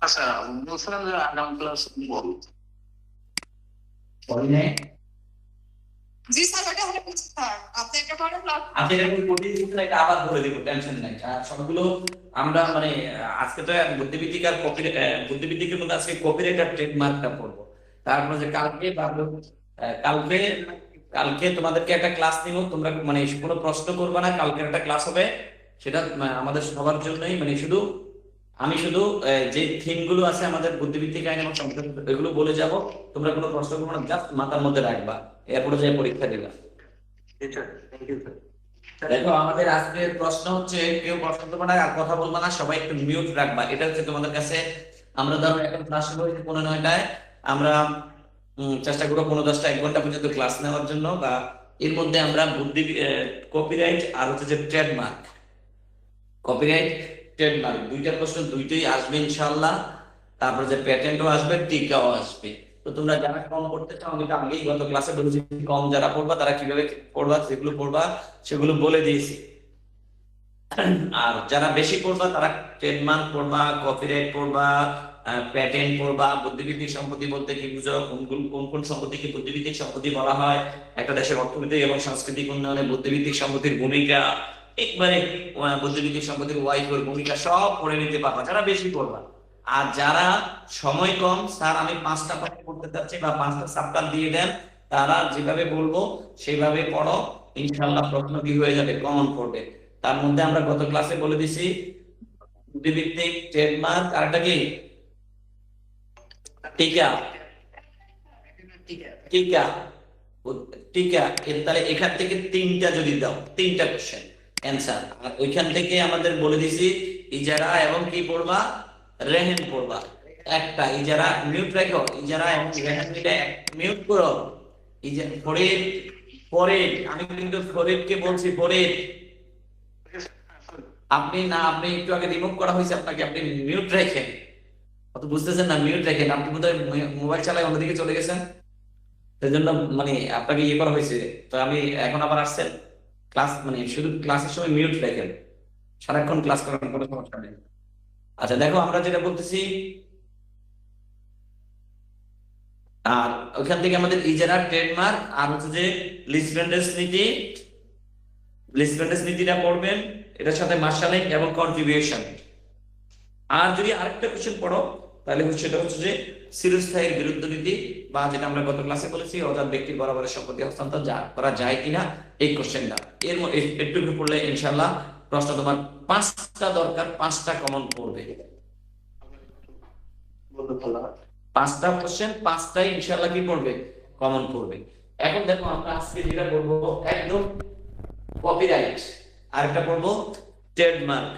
আচ্ছা, বলছিলাম যে আগামী ক্লাস বল। জি স্যার, ওটা হলে বুঝছি স্যার। আপনি একটা করে ক্লাস আপনি এটা কোডিং দিচ্ছেন, এটা আবার বলে দেব, টেনশন নাই। আর সবগুলো আমরা মানে আজকে তো বুদ্ধিবৃত্তিক আর কপি বুদ্ধিবৃত্তিকের মধ্যে আজকে কপিরাইট আর ট্রেডমার্কটা পড়বো। তারপরে যে কালকে কালকে কালকে তোমাদেরকে একটা ক্লাস নিব, তোমরা মানে কোনো প্রশ্ন করবে না। কালকে একটা ক্লাস হবে, সেটা আমাদের সবার জন্যই, মানে শুধু আমি শুধু যে থিম গুলো আছে আমাদের বুদ্ধিবৃত্তিক আইন এবং সংবিধান, এগুলো বলে যাব। তোমরা কোনো প্রশ্ন করবে না, জাস্ট মাথার মধ্যে রাখবা, এরপরে যে পরীক্ষা দিবা। দেখো, আমাদের আজকের প্রশ্ন হচ্ছে, কেউ প্রশ্ন করবে না আর কথা বলবে না, সবাই একটু মিউট রাখবা। এটা হচ্ছে তোমাদের কাছে, আমরা ধরো এখন ক্লাস শুরু হয়েছে 9:30টায়, আমরা চেষ্টা করবো 9:10টা 1 ঘন্টা পর্যন্ত ক্লাস নেওয়ার জন্য। বা এর মধ্যে আমরা কপিরাইট আর হচ্ছে যে ট্রেডমার্ক, কপিরাইট ট্রেডমার্ক দুইটা প্রশ্ন, দুইটাই আসবে ইনশাআল্লাহ। তারপরে যে প্যাটেন্টও আসবে, টিকাও আসবে। তো তোমরা যারা কম পড়তে চাও, আমি তো আগেই গত ক্লাসে বলেছি, কম যারা পড়বা তারা কিভাবে পড়বা, যেগুলো পড়বা সেগুলো বলে দিয়েছি। আর যারা বেশি পড়বা তারা ট্রেডমার্ক পড়বা, কপিরাইট পড়বা, প্যাটেন্ট পড়বা। বুদ্ধিবৃত্তিক সম্পত্তি বলতে কি বুঝো, কোন কোন সম্পত্তিকে বুদ্ধিবৃত্তিক সম্পত্তি বলা হয়, একটা দেশের অর্থনৈতিক এবং সাংস্কৃতিক উন্নয়নে বুদ্ধিবৃত্তিক সম্পত্তির ভূমিকা, একবারে বুদ্ধিবৃত্তিক সম্পত্তির ওয়াইফের ভূমিকা সব পড়ে নিতে পারবা যারা বেশি পড়বা। আর যারা সময় কম, স্যার আমি 5টা পাঠ পড়তে চাচ্ছি বা 5টা চ্যাপ্টার দিয়ে দেন, তারা যেভাবে বলবো সেভাবে পড়ো, ইনশাআল্লাহ প্রশ্ন কি হয়ে যাবে, কমন পড়বে। তার মধ্যে আমরা গত ক্লাসে বলে দিছি বুদ্ধিবৃত্তিক, ট্রেডমার্ক, আর একটা কি টিকা, টিকা টিকা। তাহলে এখান থেকে 3টা যদি দাও, 3টা কোশ্চেন অ্যান্সার। আর ওইখান থেকে আমাদের বলে দিছি ইজারা এবং কি পড়বা, রেহেন পড়বা। একটা ইজারা মিউট রাখো, ইজারা এবং রেহেন মিলে মিউট করো। ফরিদ, ফরিদ আমি কিন্তু ফরিদকে বলছি, ফরিদ আপনি না, আপনি একটু আগে রিমুভ করা হয়েছে আপনাকে, আপনি মিউট রাখেন। অত বুঝতেছেন না, মিউট রাখেন। আপনি বোধহয় মোবাইল চালায় অন্যদিকে চলে গেছেন, সেই জন্য মানে আপনাকে ইয়ে করা হয়েছে। তো আমি এখন আবার আসছেন ক্লাস, মানে শুধু ক্লাসের সময় মিউট রাখেন, সারাক্ষণ ক্লাস করার কোনো সমস্যা নেই। আচ্ছা দেখো, আমরা যেটা বলতেছি, আর ওইখান থেকে আমাদের ইজারা, ট্রেডমার্ক আর হচ্ছে যে লিসভেন্ডেস নীতি, লিসভেন্ডেস নীতিটা পড়বেন, এটার সাথে মার্শালিং এবং কন্ট্রিবিউশন। আর যদি আরেকটা কোশ্চেন পড়ো, তাহলে সেটা হচ্ছে যে চিরস্থায়ীর বিরুদ্ধ নীতি, বা যেটা আমরা গত ক্লাসে বলেছি অজাত ব্যক্তি বরাবরের সম্পত্তি হস্তান্তর করা যায় কিনা, এই কোশ্চেনটা। এর একটু একটু পড়লে ইনশাল্লাহ প্রশ্ন তোমার 5টা দরকার, 5টা কমন পড়বে। 5টা কোশ্চেন, 5টাই ইনশাল্লাহ কি পড়বে, কমন পড়বে। এখন দেখো, আমরা আজকে যেটা বলবো একদম কপিরাইট, আর একটা পড়বো ট্রেডমার্ক।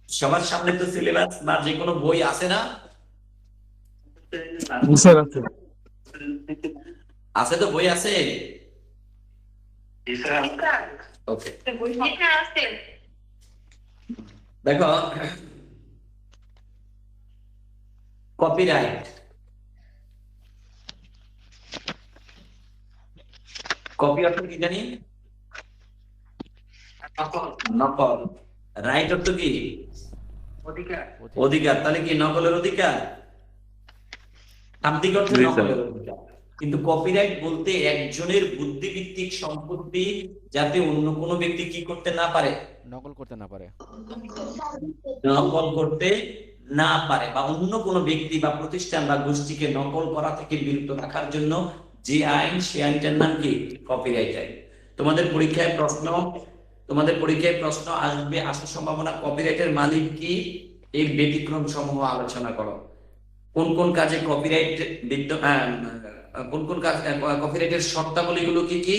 সবার সামনে তো সিলেবাস বা যে কোনো বই আছে না, আছে তো, বই আছে। ওকে, দেখো কপিরাইট, কপি অর্থ কি জানি, নকল। রাইট অর্থ কি, অধিকার। তাহলে কি নকলের অধিকার, শাব্দিক অর্থে নকলের অধিকার। কিন্তু কপিরাইট বলতে একজনের বুদ্ধিবৃত্তিক সম্পত্তি যাতে অন্য কোনো ব্যক্তি কি করতে না পারে, নকল করতে না পারে, নকল করতে না পারে, বা অন্য কোনো ব্যক্তি বা প্রতিষ্ঠান বা গোষ্ঠীকে নকল করা থেকে বিরত রাখার জন্য যে আইন, সে আইনটার নাম কি, কপিরাইট আইন। তোমাদের পরীক্ষায় প্রশ্ন আসবে, আসার সম্ভাবনা, কপিরাইটের মালিক কি, এই ব্যতিক্রম সমূহ আলোচনা করো। কোন কোন কাজে কপিরাইট কোন কোন কাজ, কপিরাইটের শর্তাবলীগুলো কি কি,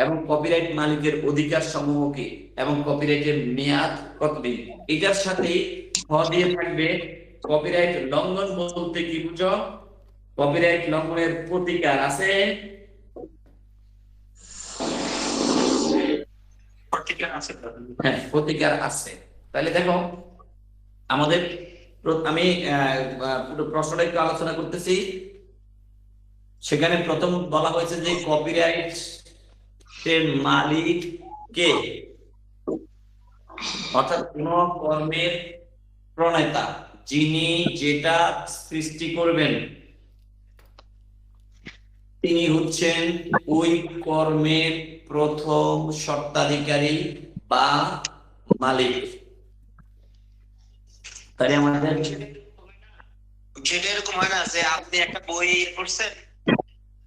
এবং কপিরাইট মালিকের অধিকার সমূহ কি, এবং কপিরাইটের মেয়াদ কতদিন। এটার সাথে দিয়ে থাকবে কপিরাইট লঙ্ঘন বলতে কি বুঝো, কপিরাইট লঙ্ঘনের প্রতিকার আছে, হ্যাঁ প্রতিকার আছে। তাহলে দেখো আমাদের, আমি পুরো প্রশ্নটা একটু আলোচনা করতেছি। সেখানে প্রথম বলা হয়েছে যে কপিরাইট এর মালিক কে, অর্থাৎ কোন কর্মের প্রণেতা, যিনি যেটা সৃষ্টি করবেন, তিনি হচ্ছেন ওই কর্মের প্রথম স্বত্বাধিকারী বা মালিক। তাই আমাদের যেটা এরকম হয় না যে আপনি একটা বই পড়ছেন,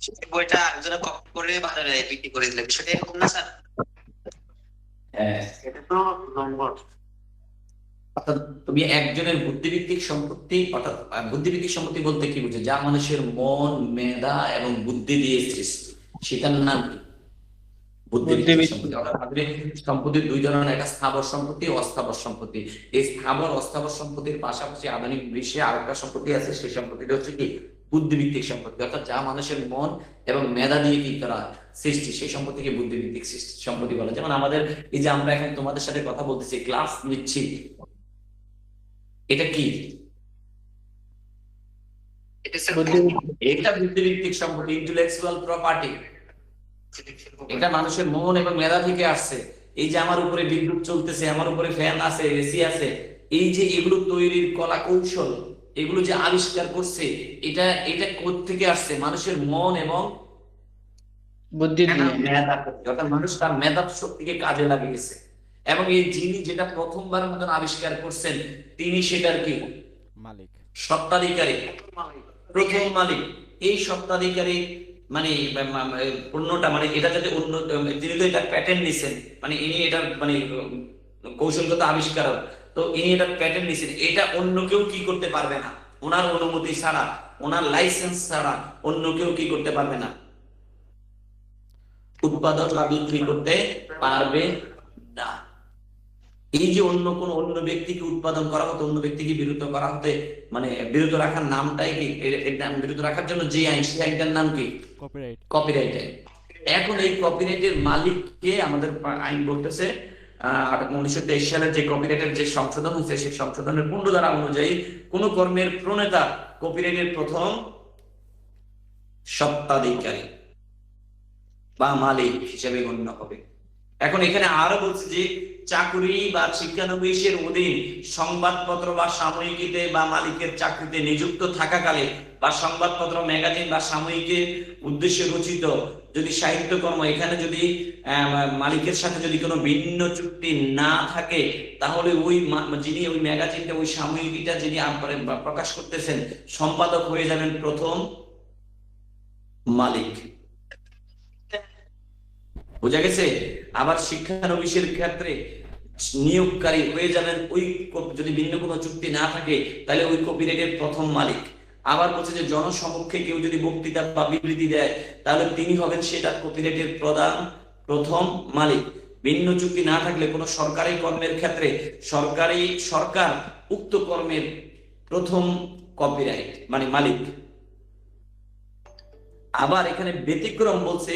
সেই বইটা একজনে কপি করে বাজারে বিক্রি করে দিলেন, সেটা এরকম না স্যার? এটা তো নম্বর। অর্থাৎ তুমি একজনের বুদ্ধিভিত্তিক সম্পত্তি, অর্থাৎ বুদ্ধিভিত্তিক সম্পত্তি বলতে কি বুঝে, যা মানুষের মন, মেধা এবং বুদ্ধি দিয়ে সৃষ্টি, সেটার নাম কি? বুদ্ধিভিত্তিক সম্পত্তি। অর্থাৎ আমাদের সম্পত্তির দুই ধরনের, একটা স্থাবর সম্পত্তি ও অস্থাবর সম্পত্তি। এই স্থাবর অস্থাবর সম্পত্তির পাশাপাশি আধুনিক বিশ্বে আরেকটা সম্পত্তি আছে, সেই সম্পত্তিটা হচ্ছে কি? বুদ্ধিভিত্তিক সম্পত্তি। অর্থাৎ যা মানুষের মন এবং মেধা দিয়ে কি করা হয়? সৃষ্টি, সেই সম্পত্তিকে বুদ্ধিভিত্তিক সম্পত্তি বলে। যেমন আমাদের এই যে আমরা এখন তোমাদের সাথে কথা বলতেছি, ক্লাস নিচ্ছি, এটা কি? এটা স্যার এটা বুদ্ধিভিত্তিক সম্পত্তি, ইন্টেলেকচুয়াল প্রপার্টি। এটা মানুষের মন এবং মেধা থেকে আসছে। এই যে আমার উপরে বিদ্যুৎ চলতেছে, আমার উপরে ফ্যান আছে, এসি আছে, এই যে এগুলো তৈরির কলা কৌশল, এগুলো যে আবিষ্কার করছে, এটা এটা কোত্থেকে আসছে? মানুষের মন এবং বুদ্ধি দিয়ে। মেধা থেকে। অর্থাৎ মানুষ তার মেধা শক্তিকে কাজে লাগিয়েছে। এবং এই যিনি যেটা প্রথমবারের মতন আবিষ্কার করছেন, তিনি সেটার কি? মালিক। স্বত্বাধিকারী, প্রথম মালিক। এই স্বত্বাধিকারী মানে পণ্যটা, মানে এটা যাতে অন্য, তিনি তো এটা প্যাটেন্ট নিছেন, মানে ইনি এটা মানে কৌশলগত আবিষ্কারক, তো ইনি এটা প্যাটেন্ট নিছেন, এটা অন্য কেউ কি করতে পারবে না, ওনার অনুমতি ছাড়া, ওনার লাইসেন্স ছাড়া অন্য কেউ কি করতে পারবে না, উৎপাদন বা বিক্রি করতে পারবে না। এই যে অন্য ব্যক্তিকে উৎপাদন করা হতো, অন্য ব্যক্তিকে বিরত করা হতে, মানে বিরত রাখার নামটাই কি? বিরত রাখার জন্য যে আইন, সেই আইনটার নাম কি? কপিরাইট। কপিরাইট আইন। এখন এই কপিরাইটের মালিককে আমাদের আইন বলতেছে 1923 সালের যে কপিরাইটের যে সংশোধন হয়েছে, সেই সংশোধনের 15 ধারা অনুযায়ী কোন কর্মের প্রণেতা কপিরাইটের প্রথম স্বত্বাধিকারী বা মালিক হিসেবে গণ্য হবে। এখন এখানে আরো বলছে যে চাকুরি বা শিক্ষানবিশের অধীন সংবাদপত্র বা সাময়িকীতে বা মালিকের চাকরিতে নিযুক্ত থাকাকালে বা সংবাদপত্র, ম্যাগাজিন বা সাময়িকীর উদ্দেশ্যে রচিত যদি সাহিত্যকর্ম, এখানে যদি মালিকের সাথে যদি কোনো ভিন্ন চুক্তি না থাকে, তাহলে ওই যিনি ওই ম্যাগাজিনটা, ওই সাময়িকীটা যিনি প্রকাশ করতেছেন, সম্পাদক হয়ে যাবেন প্রথম মালিক। বোঝা গেছে? আবার শিক্ষানবিশের ক্ষেত্রে নিয়োগকারী হয়ে যাবেন ওই, যদি ভিন্ন কোনো চুক্তি না থাকে, তাহলে ওই কপিরাইটের প্রথম মালিক। আবার বলছে যে জনসমক্ষে কেউ যদি বক্তৃতা বা বিবৃতি দেয়, তাহলে তিনি হবেন সেটা কপিরাইটের প্রথম মালিক। ভিন্ন চুক্তি না থাকলে কোনো সরকারি কর্মের ক্ষেত্রে সরকার উক্ত কর্মের প্রথম কপিরাইট মানে মালিক। আবার এখানে ব্যতিক্রম বলছে,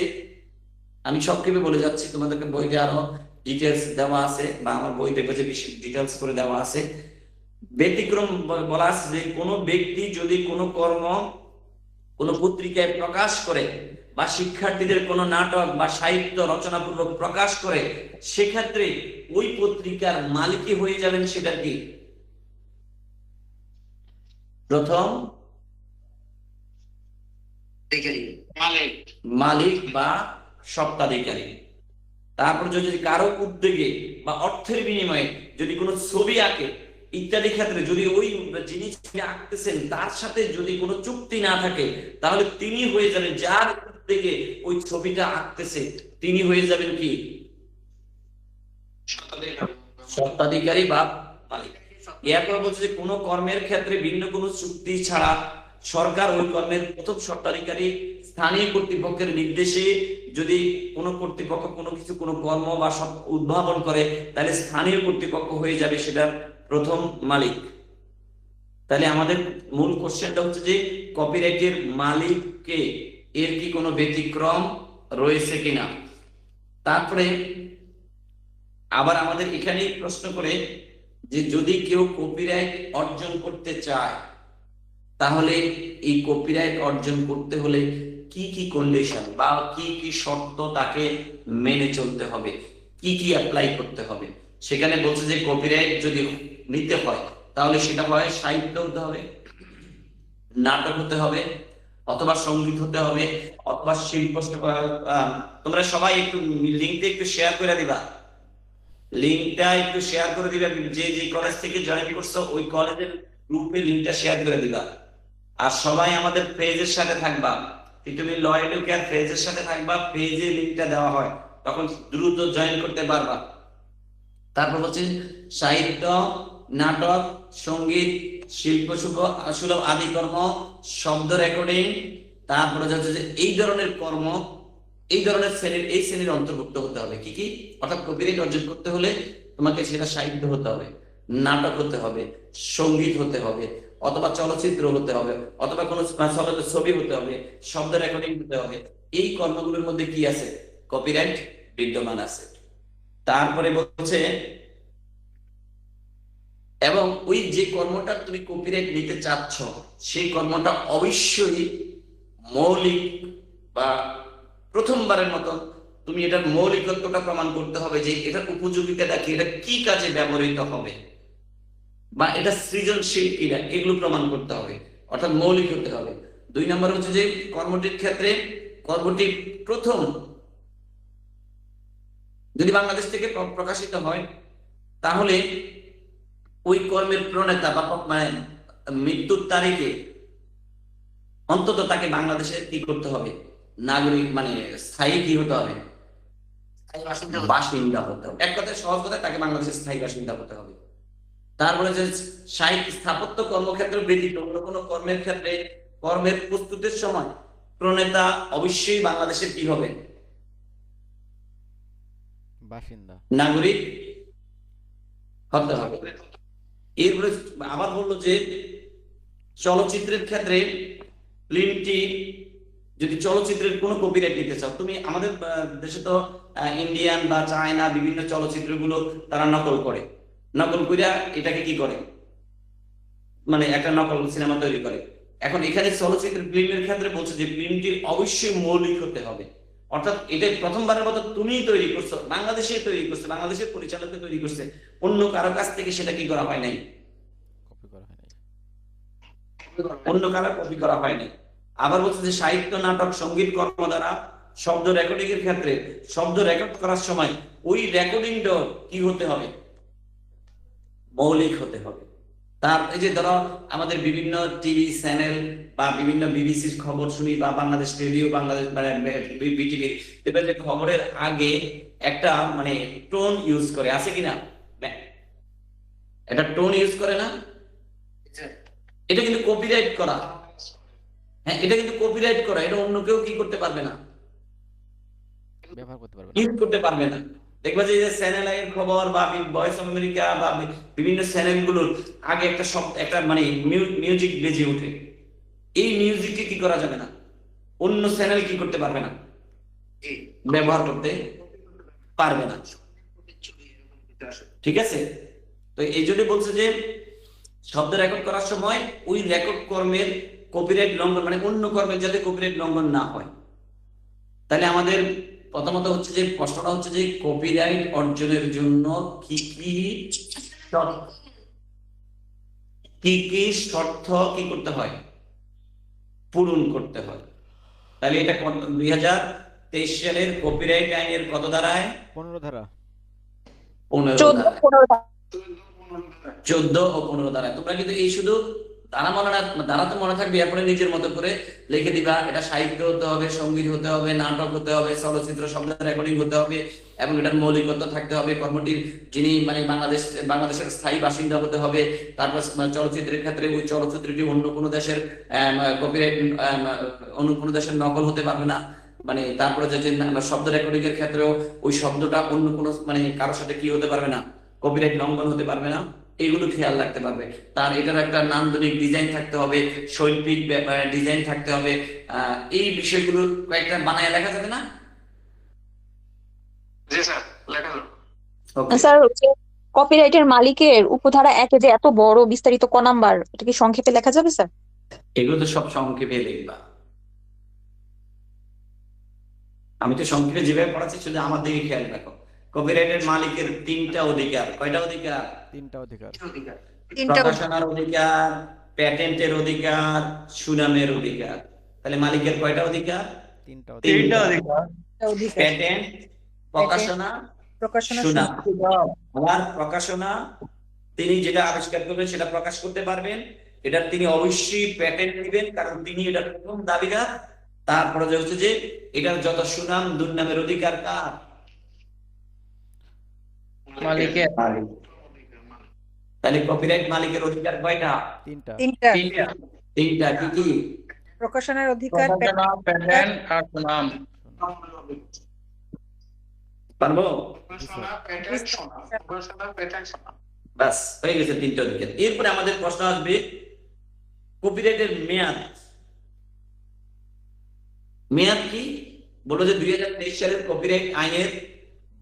আমি সংক্ষেপে বলে যাচ্ছি, তোমাদেরকে বইতে আরো ডিটেলস দেওয়া আছে, বা আমার বই দেখবে যে বেশি ডিটেলস করে দেওয়া আছে। ব্যতিক্রম বলা আছে যে কোনো ব্যক্তি যদি কোনো কর্ম কোনো পত্রিকায় প্রকাশ করে বা শিক্ষার্থীদের কোনো নাটক বা সাহিত্য রচনাপূর্বক প্রকাশ করে, সেক্ষেত্রে ওই পত্রিকার মালিকই হয়ে যাবেন সেটার কি? প্রথম মালিক বা স্বত্বাধিকারী। তারপর যদি কারো উদ্যোগে বা অর্থের বিনিময়ে যদি কোনো ছবি আঁকে ইত্যাদি ক্ষেত্রে, যদি ওই যিনি ছবি আঁকতেছেন তার সাথে যদি কোনো চুক্তি না থাকে, তাহলে তিনি হয়ে যাবেন, যার উদ্যোগে ওই ছবিটা আঁকতেছে, তিনি হয়ে যাবেন কি? স্বত্বাধিকারী বা মালিক। এরপর বলছে যে কোনো কর্মের ক্ষেত্রে ভিন্ন কোনো চুক্তি ছাড়া সরকার ওই কর্মের প্রথম স্বত্বাধিকারী। স্থানীয় কর্তৃপক্ষের নির্দেশে যদি কোনো কর্তৃপক্ষ কোনো কিছু, কোনো কর্ম বা উদ্ভাবন করে, তাহলে স্থানীয় কর্তৃপক্ষ হয়ে যাবে সেটার প্রথম মালিক। তাহলে আমাদের মূল কোশ্চেনটা হচ্ছে যে কপিরাইটের মালিক কে? এর কি কোনো ব্যতিক্রম রয়েছে কিনা? তারপরে আবার আমাদের এখানেই প্রশ্ন করে যে যদি কেউ কপিরাইট অর্জন করতে চায়, তাহলে এই কপিরাইট অর্জন করতে হলে কি কি কন্ডিশন বা কি কি শর্ত তাকে মেনে চলতে হবে, কি কি অ্যাপ্লাই করতে হবে, সেখানে বলছে যে কপিরাইট যদি নিতে হয় তাহলে সেটা হয় সাহিত্য হতে হবে, নাটক হতে হবে, অথবা সঙ্গীত হতে হবে, অথবা শিল্প। তোমরা সবাই একটু লিঙ্কটা একটু শেয়ার করে দিবা, লিঙ্কটা একটু শেয়ার করে দিবা। যে যে কলেজ থেকে জয়েন করছো ওই কলেজের গ্রুপে লিঙ্কটা শেয়ার করে দিবা। আর সবাই আমাদের পেজের সাথে থাকবা, তুমি ল এডুকেয়ার পেজের সাথে থাকবা, পেজে লিঙ্কটা দেওয়া হয়, তখন দ্রুত জয়েন করতে পারবা। তারপর হচ্ছে সাহিত্য, নাটক, সঙ্গীত, শিল্প সুলভ আদি কর্ম, শব্দ রেকর্ডিং, তারপরে হচ্ছে যে এই ধরনের কর্ম, এই ধরনের শ্রেণীর অন্তর্ভুক্ত হতে হবে। কি কি? অর্থাৎ কপিরাইট অর্জন করতে হলে তোমাকে সেটা সাহিত্য হতে হবে, নাটক হতে হবে, সঙ্গীত হতে হবে, অথবা চলচ্চিত্র হতে হবে, অথবা কোনো ছবি হতে হবে, শব্দ রেকর্ডিং হতে হবে। এই কর্মগুলোর মধ্যে কি আছে? কপিরাইট বিদ্যমান আছে। তারপরে বলছে এবং ওই যে কর্মটা তুমি কপিরাইট নিতে চাচ্ছ সেই কর্মটা অবশ্যই মৌলিক, বা প্রথমবারের মতো তুমি এটার মৌলিকত্বটা প্রমাণ করতে হবে, যে এটার উপযোগিতাটা কি, এটা কি কাজে ব্যবহৃত হবে, বা এটা সৃজনশীল কিনা, এগুলো প্রমাণ করতে হবে, অর্থাৎ মৌলিক হতে হবে। 2 নম্বর হচ্ছে যে কর্মটির ক্ষেত্রে কর্মটি প্রথম যদি বাংলাদেশ থেকে প্রকাশিত হয় তাহলে ওই কর্মের প্রণেতা বা মানে মৃত্যুর তারিখে অন্তত তাকে বাংলাদেশে কি করতে হবে, নাগরিক মানে স্থায়ী কি হতে হবে, বাসিন্দা হতে হবে। এক কথায় সহজ কথায় তাকে বাংলাদেশের স্থায়ী বাসিন্দা হতে হবে। তারপরে যে সাহিত্য স্থাপত্য কর্মক্ষেত্র ব্যতীত অন্য কোনো কর্মের ক্ষেত্রে কর্মের প্রস্তুতির সময় প্রণেতা অবশ্যই বাংলাদেশের কি হবে, বাসিন্দা, নাগরিক হতে হবে। এরপরে আবার বললো যে চলচ্চিত্রের ক্ষেত্রে ফিল্মটি যদি চলচ্চিত্রের কোনো কপিরাইট নিতে চাও, তুমি আমাদের দেশে তো ইন্ডিয়ান বা চায়না বিভিন্ন চলচ্চিত্রগুলো তারা নকল করে, নকল কইরা এটাকে কি করে, মানে একটা নকল সিনেমা তৈরি করে। এখন এখানে চলচ্চিত্রের ফিল্মের ক্ষেত্রে বলছে যে ফিল্মটি অবশ্যই মৌলিক হতে হবে, অর্থাৎ এটা প্রথমবারের মতো তুমিই তৈরি করছো, বাংলাদেশে তৈরি করছে, বাংলাদেশের পরিচালকে তৈরি করছে, অন্য কারো কাছ থেকে সেটা কি করা হয় নাই, কপি করা হয় নাই। অন্য কারো কপি করা হয় নাই। আবার বলছে যে সাহিত্য, নাটক, সঙ্গীত কর্ম দ্বারা শব্দ রেকর্ডিং এর ক্ষেত্রে শব্দ রেকর্ড করার সময় ওই রেকর্ডিংটা কি হতে হবে, মৌলিক হতে হবে। তার এই যে ধরো আমাদের বিভিন্ন টিভি চ্যানেল বা বিভিন্ন বিবিসির খবর শুনি, বা বাংলাদেশ রেডিও, বাংলাদেশ বিটিভি, দেখবে যে খবরের আগে একটা মানে টোন ইউজ করে, আছে কিনা, একটা টোন ইউজ করে না, এটা কিন্তু কপিরাইট করা। হ্যাঁ, এটা কিন্তু কপিরাইট করা, এটা অন্য কেউ কি করতে পারবে না, ব্যবহার করতে পারবে না। ইউজ করতে পারবে না। দেখবা যে চ্যানেল এর খবর বা ভয়েস অফ আমেরিকা বা বিভিন্ন চ্যানেলগুলোর আগে একটা শব্দ, একটা মানে মিউজিক বেজে ওঠে, এই মিউজিককে কি করা যাবে না, অন্য চ্যানেল কি করতে পারবে না, ব্যবহার করতে পারবে না। ঠিক আছে? তো এই জন্য বলছে যে শব্দ রেকর্ড করার সময় ওই রেকর্ড কর্মের কপিরাইট লঙ্ঘন, মানে অন্য কর্মের যাতে কপিরাইট লঙ্ঘন না হয়। তাহলে আমাদের প্রথমত হচ্ছে যে প্রশ্নটা হচ্ছে যে কপিরাইট অর্জনের জন্য কি কি শর্ত কি করতে হয়, পূরণ করতে হয়। তাহলে এটা 2023 সালের কপিরাইট আইনের কত ধারায়? 15 ধারা, 15 ধারায়, 14 ও 15 ধারায়। তোমরা কিন্তু এই শুধু ধারা তো মনে থাকবে, এরপরে নিজের মতো করে লিখে দিবা। এটা সাহিত্য হতে হবে, সঙ্গীত হতে হবে, নাটক হতে হবে, চলচ্চিত্র, শব্দ রেকর্ডিং হতে হবে, এবং এটার মৌলিকত্ব থাকতে হবে, কর্মটির যিনি মানে বাংলাদেশের স্থায়ী বাসিন্দা হতে হবে। তারপর চলচ্চিত্রের ক্ষেত্রে ওই চলচ্চিত্রটি অন্য কোনো দেশের কপিরাইট, অন্য কোনো দেশের নকল হতে পারবে না। মানে তারপরে যে শব্দ রেকর্ডিং এর ক্ষেত্রেও ওই শব্দটা অন্য কোনো মানে কারোর সাথে কি হতে পারবে না, কপিরাইট লঙ্ঘন হতে পারবে না। এগুলো খেয়াল রাখতে পারবে। তার এটার একটা নান্দনিক ডিজাইন থাকতে হবে, শৈল্পিক ডিজাইন থাকতে হবে। এই বিষয়গুলো কয়েকটা বানায় লেখা যাবে না? জি স্যার, লেখা যাবে। স্যার হচ্ছে কপিরাইটের মালিকের উপধারা 1-এ যে এত বড় বিস্তারিত ক নাম্বার, এটা কি সংক্ষেপে লেখা যাবে স্যার? এগুলো তো সব সংক্ষেপে লিখবা। আমি তো সংক্ষেপে যেভাবে পড়াচ্ছি শুধু আমার দিকে খেয়াল রাখো। কপিরাইটের মালিকের তিনটা অধিকার। কয়টা অধিকার? তিনটা অধিকার। অধিকার। তিনটা প্রকাশনার অধিকার, প্যাটেন্টের অধিকার, সুনামের অধিকার। তাহলে মালিকের কয়টা অধিকার? তিনটা তিনটা। অধিকার প্যাটেন্ট, প্রকাশনা, প্রকাশনা সুনাম। আবার প্রকাশনা, তিনি যেটা আবিষ্কার করবেন সেটা প্রকাশ করতে পারবেন, এটা তিনি অবশ্যই প্যাটেন্ট দিবেন, কারণ তিনি এটার প্রথম দাবিদার। তারপরে যে হচ্ছে যে এটার যত সুনাম দুর্নামের অধিকার কার? মালিকের। তাহলে কপিরাইট মালিকের অধিকার কয়টা? তিনটা। তিনটা তিনটা। কি কি? প্রকাশনার অধিকার প্রকাশনা, প্যাটেন্ট আর সুনাম। পারবো? প্রকাশনা, প্যাটেন্ট, সুনাম। প্রকাশনা, প্যাটেন্ট, সুনাম। বাস হয়ে গেছে তিনটা অধিকার। এরপরে আমাদের প্রশ্ন আসবে কপিরাইটের মেয়াদ। মেয়াদ কি? বলো যে 2023 সালের কপিরাইট আইনের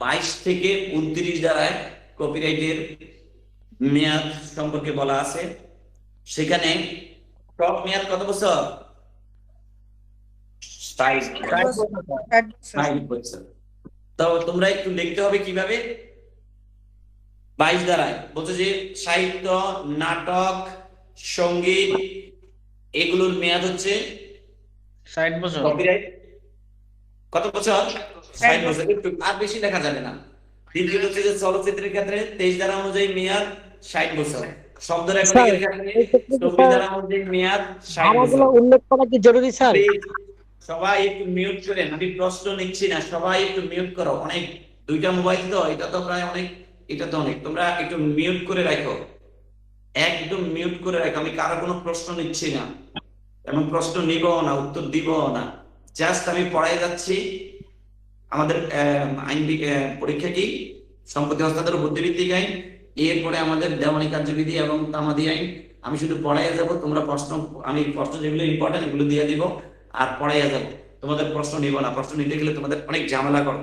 22 থেকে 29 ধারায় কপিরাইটের মেয়াদ সম্পর্কে বলা আছে। সেখানে টপ মেয়াদ কত বছর? 60 বছর। তো তোমরা একটু লিখতে হবে কিভাবে। 22 ধারায় বলছে যে সাহিত্য, নাটক, সঙ্গীত এগুলোর মেয়াদ হচ্ছে 60 বছর। কপিরাইট কত বছর? 60 বছর। একটু আর বেশি লেখা যাবে না। দ্বিতীয়ত হচ্ছে যে চলচ্চিত্রের ক্ষেত্রে 23 ধারা অনুযায়ী মেয়াদ 60 বছর। শব্দ রেকর্ডিংয়ের ক্ষেত্রে 24 ধারা অনুযায়ী মেয়াদ 60 বছর। উল্লেখ করা কি জরুরি স্যার? সবাই একটু মিউট করেন, আমি প্রশ্ন নিচ্ছি না, সবাই একটু মিউট করো। অনেক দুইটা মোবাইল তো, এটা তো প্রায় অনেক, এটা তো অনেক। তোমরা একটু মিউট করে রাখো, একদম মিউট করে রাখো। আমি কারো কোনো প্রশ্ন নিচ্ছি না এবং প্রশ্ন নিব না, উত্তর দিব না। জাস্ট আমি পড়াই যাচ্ছি। আমাদের আইন পরীক্ষা কি? সম্পত্তি হস্তান্তর ও বুদ্ধিবৃত্তিক আইন, এরপরে আমাদের দেওয়ানি কার্যবিধি এবং তামাদি আইন। আমি শুধু পড়াইয়া যাব, তোমরা প্রশ্ন, আমি প্রশ্ন যেগুলো ইম্পর্টেন্ট এগুলো দিয়ে দিব আর পড়াইয়া যাব। তোমাদের প্রশ্ন নিব না, প্রশ্ন নিতে গেলে তোমাদের অনেক ঝামেলা করো,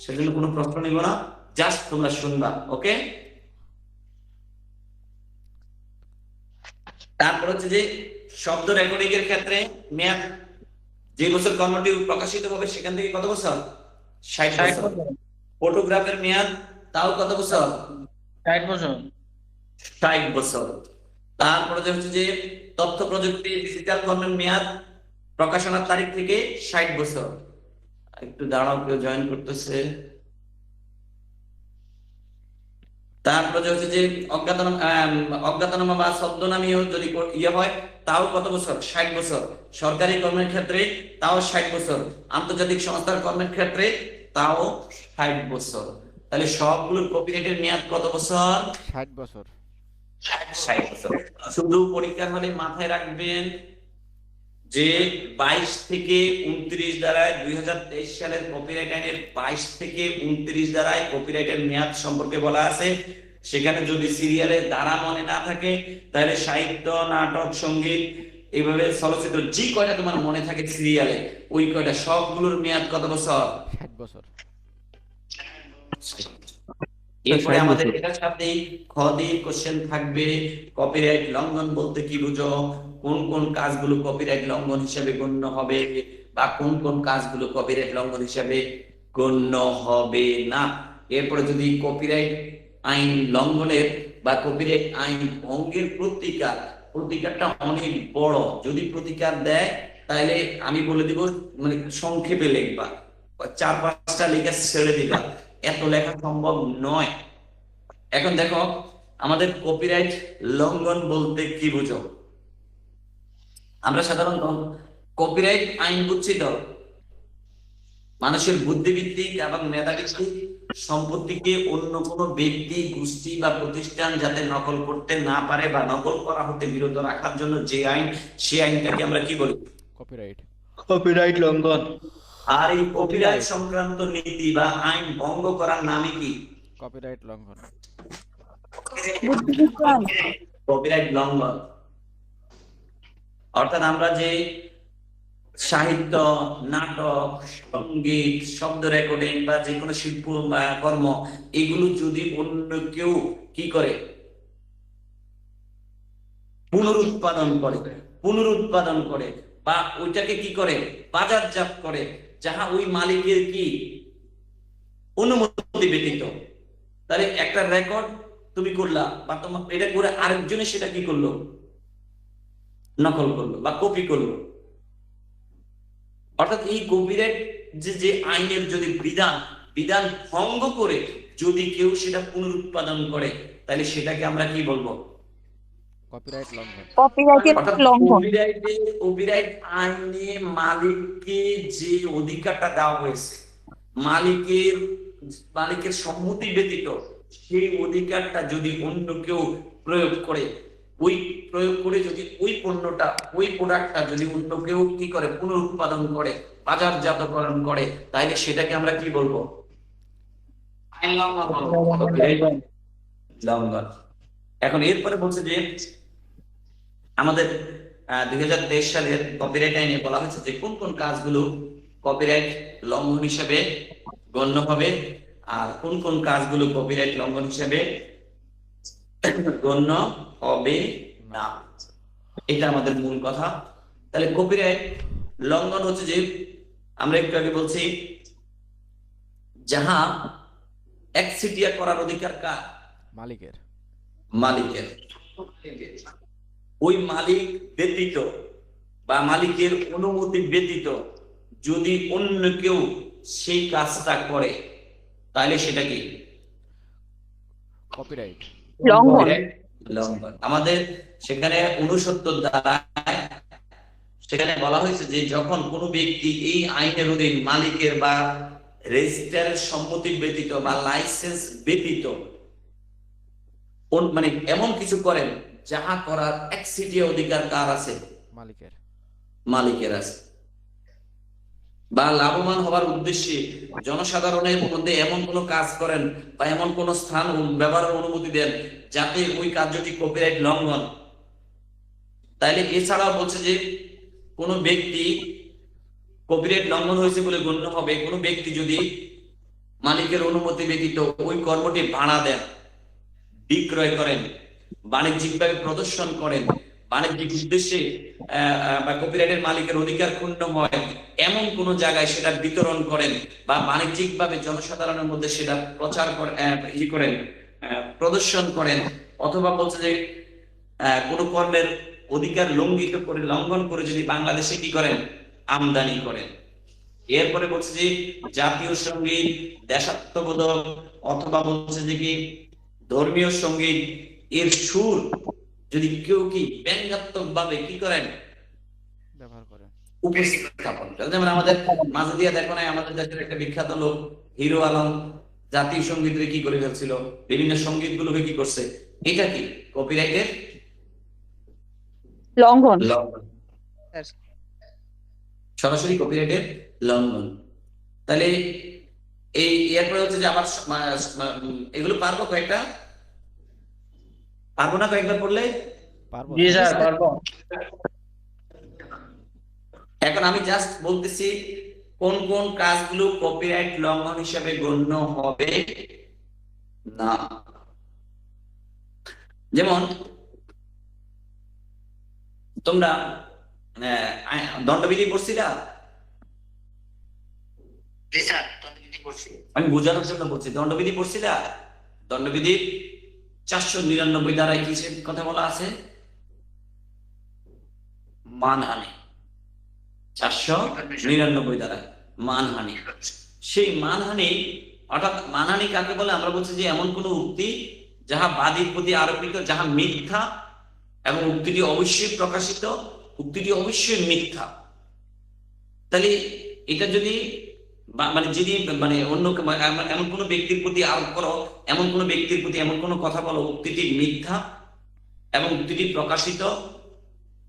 সেজন্য কোনো প্রশ্ন নিব না, জাস্ট তোমরা শুনবা। ওকে? তারপর হচ্ছে যে শব্দ রেকর্ডিং এর ক্ষেত্রে মেয়াদ, যে বছর কর্মটি প্রকাশিত হবে সেখান থেকে কত বছর? 60 বছর। ফটোগ্রাফের মেয়াদ তাও কত বছর? 60 বছর। 60 বছর। তারপরে যে হচ্ছে যে তথ্য প্রযুক্তি ডিজিটাল কর্মের মেয়াদ প্রকাশনার তারিখ থেকে 60 বছর। একটু দাঁড়াও, কেউ জয়েন করতেছে। তারপরে হচ্ছে যে অজ্ঞাতনামা বা ছদ্মনামীয় যদি ইয়ে হয় তাও কত বছর? 60 বছর। সরকারি কর্মের ক্ষেত্রে তাও 60 বছর। আন্তর্জাতিক সংস্থার কর্মের ক্ষেত্রে তাও 60 বছর। তাহলে সবগুলোর কপিরাইটের মেয়াদ কত বছর? 60 বছর। 60 বছর। শুধু পরীক্ষার হলে মাথায় রাখবেন যে 22 থেকে 29 ধারায় 2023 সালের কপিরাইট আইনের 22 থেকে 29 ধারায় কপিরাইটের মেয়াদ সম্পর্কে বলা আছে। সেখানে যদি সিরিয়ালের ধারা মনে না থাকে তাহলে সাহিত্য, নাটক, সঙ্গীত, এইভাবে চলচ্চিত্র যে কয়টা তোমার মনে থাকে সিরিয়ালে, ওই কয়টা সবগুলোর মেয়াদ কত বছর? 60 বছর। এরপরে আমাদের এটার সাথেই খদি কোশ্চেন থাকবে, কপিরাইট লঙ্ঘন বলতে কি বুঝো, কোন কোন কাজগুলো কপিরাইট লঙ্ঘন হিসেবে গণ্য হবে বা কোন কোন কাজগুলো কপিরাইট লঙ্ঘন হিসেবে গণ্য হবে না। এরপরে যদি কপিরাইট আইন লঙ্ঘনের বা কপিরাইট আইন ভঙ্গের প্রতিকারটা অনেক বড়। যদি প্রতিকার দেয় তাহলে আমি বলে দিব, মানে সংক্ষেপে লিখবা, 4-5টা লিখে ছেড়ে দিবা, এত লেখা সম্ভব নয়। এখন দেখো আমাদের কপিরাইট লঙ্ঘন বলতে কি বুঝো। আমরা সাধারণত কপিরাইট আইন বুঝছি তো মানুষের বুদ্ধিভিত্তিক এবং মেধাভিত্তিক সম্পত্তিকে অন্য কোনো ব্যক্তি, গোষ্ঠী বা প্রতিষ্ঠান যাতে নকল করতে না পারে বা নকল করা হতে বিরত রাখার জন্য যে আইন, সেই আইনটাকে আমরা কি বলি? কপিরাইট। কপিরাইট লঙ্ঘন। আর এই কপিরাইট সংক্রান্ত নীতি বা আইন ভঙ্গ করার নামে কি? কপিরাইট লঙ্ঘন। কপিরাইট লঙ্ঘন। অর্থাৎ আমরা যে সাহিত্য, নাটক, সঙ্গীত, শব্দ রেকর্ডিং বা যে কোনো শিল্প বা কর্ম, এগুলো যদি অন্য কেউ কি করে? পুনরুৎপাদন করে বা ওইটাকে কি করে? বাজারজাত করে, যাহা ওই মালিকের কি অনুমতি ব্যতীত। তাহলে একটা রেকর্ড তুমি করলা বা তোমার এটা করে আরেকজনে সেটা কি করলো, নকল করলো বা কপি করলো। অর্থাৎ এই কপিরাইট যে আইনের যদি বিধান ভঙ্গ করে যদি কেউ সেটা পুনরুৎপাদন করে, তাহলে সেটাকে আমরা কি বলবো? কপিরাইট লঙ্ঘন। কপিরাইটের অর্থাৎ লঙ্ঘন। কপিরাইট আইনে মালিককে যে অধিকারটা দেওয়া হয়েছে, মালিকের সম্মতি ব্যতীত সেই অধিকারটা যদি অন্য কেউ প্রয়োগ করে যদি ওই পণ্যটা, ওই প্রোডাক্টটা যদি অন্য কেউ কি করে, পুনরুৎপাদন করে, বাজারজাতকরণ করে, তাহলে সেটাকে আমরা কি বলবো? আইন লঙ্ঘন বলবো। লঙ্ঘন। এখন এরপরে বলছে যে আমাদের 2023 সালের কপিরাইট আইনে বলা হয়েছে যে কোন কোন কাজগুলো কপিরাইট লঙ্ঘন হিসেবে গণ্য হবে আর কোন কোন কাজগুলো কপিরাইট লঙ্ঘন হিসেবে গণ্য হবে না। এটা আমাদের মূল কথা। তাহলে কপিরাইট লঙ্ঘন হচ্ছে যে আমরা একটু আগে বলছি যাহা একচেটিয়া করার অধিকার কার? মালিকের। ওই মালিক ব্যতীত বা মালিকের অনুমতি ব্যতীত যদি অন্য কেউ সেই কাজটা করে, তাহলে সেটা কি? কপিরাইট লঙ্ঘন। লঙ্ঘন। আমাদের সেখানে 69 ধারায় সেখানে বলা হয়েছে যে যখন কোনো ব্যক্তি এই আইনের অধীন মালিকের বা রেজিস্ট্রারের সম্মতি ব্যতীত বা লাইসেন্স ব্যতীত মানে এমন কিছু করেন যাহা করার একচেটিয়া অধিকার কার আছে? মালিকের আছে। বা লাভবান হওয়ার উদ্দেশ্যে জনসাধারণের মধ্যে এমন কোন কাজ করেন বা এমন কোন স্থান ব্যবহারের অনুমতি দেন যাতে ওই কার্যটি কপিরাইট লঙ্ঘন। তাইলে এছাড়াও বলছে যে কোন ব্যক্তি কপিরাইট লঙ্ঘন হয়েছে বলে গণ্য হবে কোন ব্যক্তি যদি মালিকের অনুমতি ব্যতীত ওই কর্মটি ভাড়া দেন, বিক্রয় করেন, বাণিজ্যিকভাবে প্রদর্শন করেন, বাণিজ্যিক উদ্দেশ্যে বা কপিরাইটের মালিকের অধিকার ক্ষুণ্ণ হয় এমন কোন জায়গায় সেটা বিতরণ করেন বা বাণিজ্যিকভাবে জনসাধারণের মধ্যে সেটা প্রচার করেন, প্রদর্শন করেন, অথবা বলছে যে কোন কর্মের অধিকার লঙ্ঘন করে যদি বাংলাদেশে কি করেন, আমদানি করেন। এরপরে বলছে যে জাতীয় সঙ্গীত, দেশাত্মবোধক অথবা বলছে যে কি ধর্মীয় সঙ্গীত এর সুর যদি কেউ কি ব্যঙ্গাত্মক ভাবে কি করেন, ব্যবহার করেন, উপস্থাপন করেন। যেমন আমাদের মাঝে দিয়ে দেখো না, আমাদের দেশের একটা বিখ্যাত লোক হিরো আলম জাতীয় সঙ্গীতরে কি করে ফেলছিল, বিভিন্ন সঙ্গীত গুলোকে কি করছে, এটা কি কপিরাইটের লঙ্ঘন। সরাসরি কপিরাইটের লঙ্ঘন। তাহলে এই এরপরে হচ্ছে যে আবার এগুলো পারবো কয়েকটা, পারবো না কয়েকবার পড়লে? জি স্যার পারবো। এখন আমি জাস্ট বলতেছি কোন কোন কাজগুলো কপিরাইট লঙ্ঘন হিসেবে গণ্য হবে না। যেমন তোমরা দণ্ডবিধি পড়ছিলা? আমি বোঝানোর জন্য বলছি, দণ্ডবিধি পড়ছিলা? দণ্ডবিধির 499 ধারায় কিসের কথা বলা আছে? মানহানি। 499 ধারায় মানহানি। সেই মানহানি, অর্থাৎ মানহানি কাকে বলে? আমরা বলছি যে এমন কোন উক্তি যাহা বাদীর প্রতি আরোপিত, যাহা মিথ্যা এবং উক্তিটি অবশ্যই প্রকাশিত, উক্তিটি অবশ্যই মিথ্যা। তাহলে এটা যদি মানে যদি মানে অন্য এমন কোন ব্যক্তির প্রতি আরোপ করো, এমন কোন ব্যক্তির প্রতি এমন কোন কথা বলো উক্তিটি মিথ্যা এবং উক্তিটি প্রকাশিত,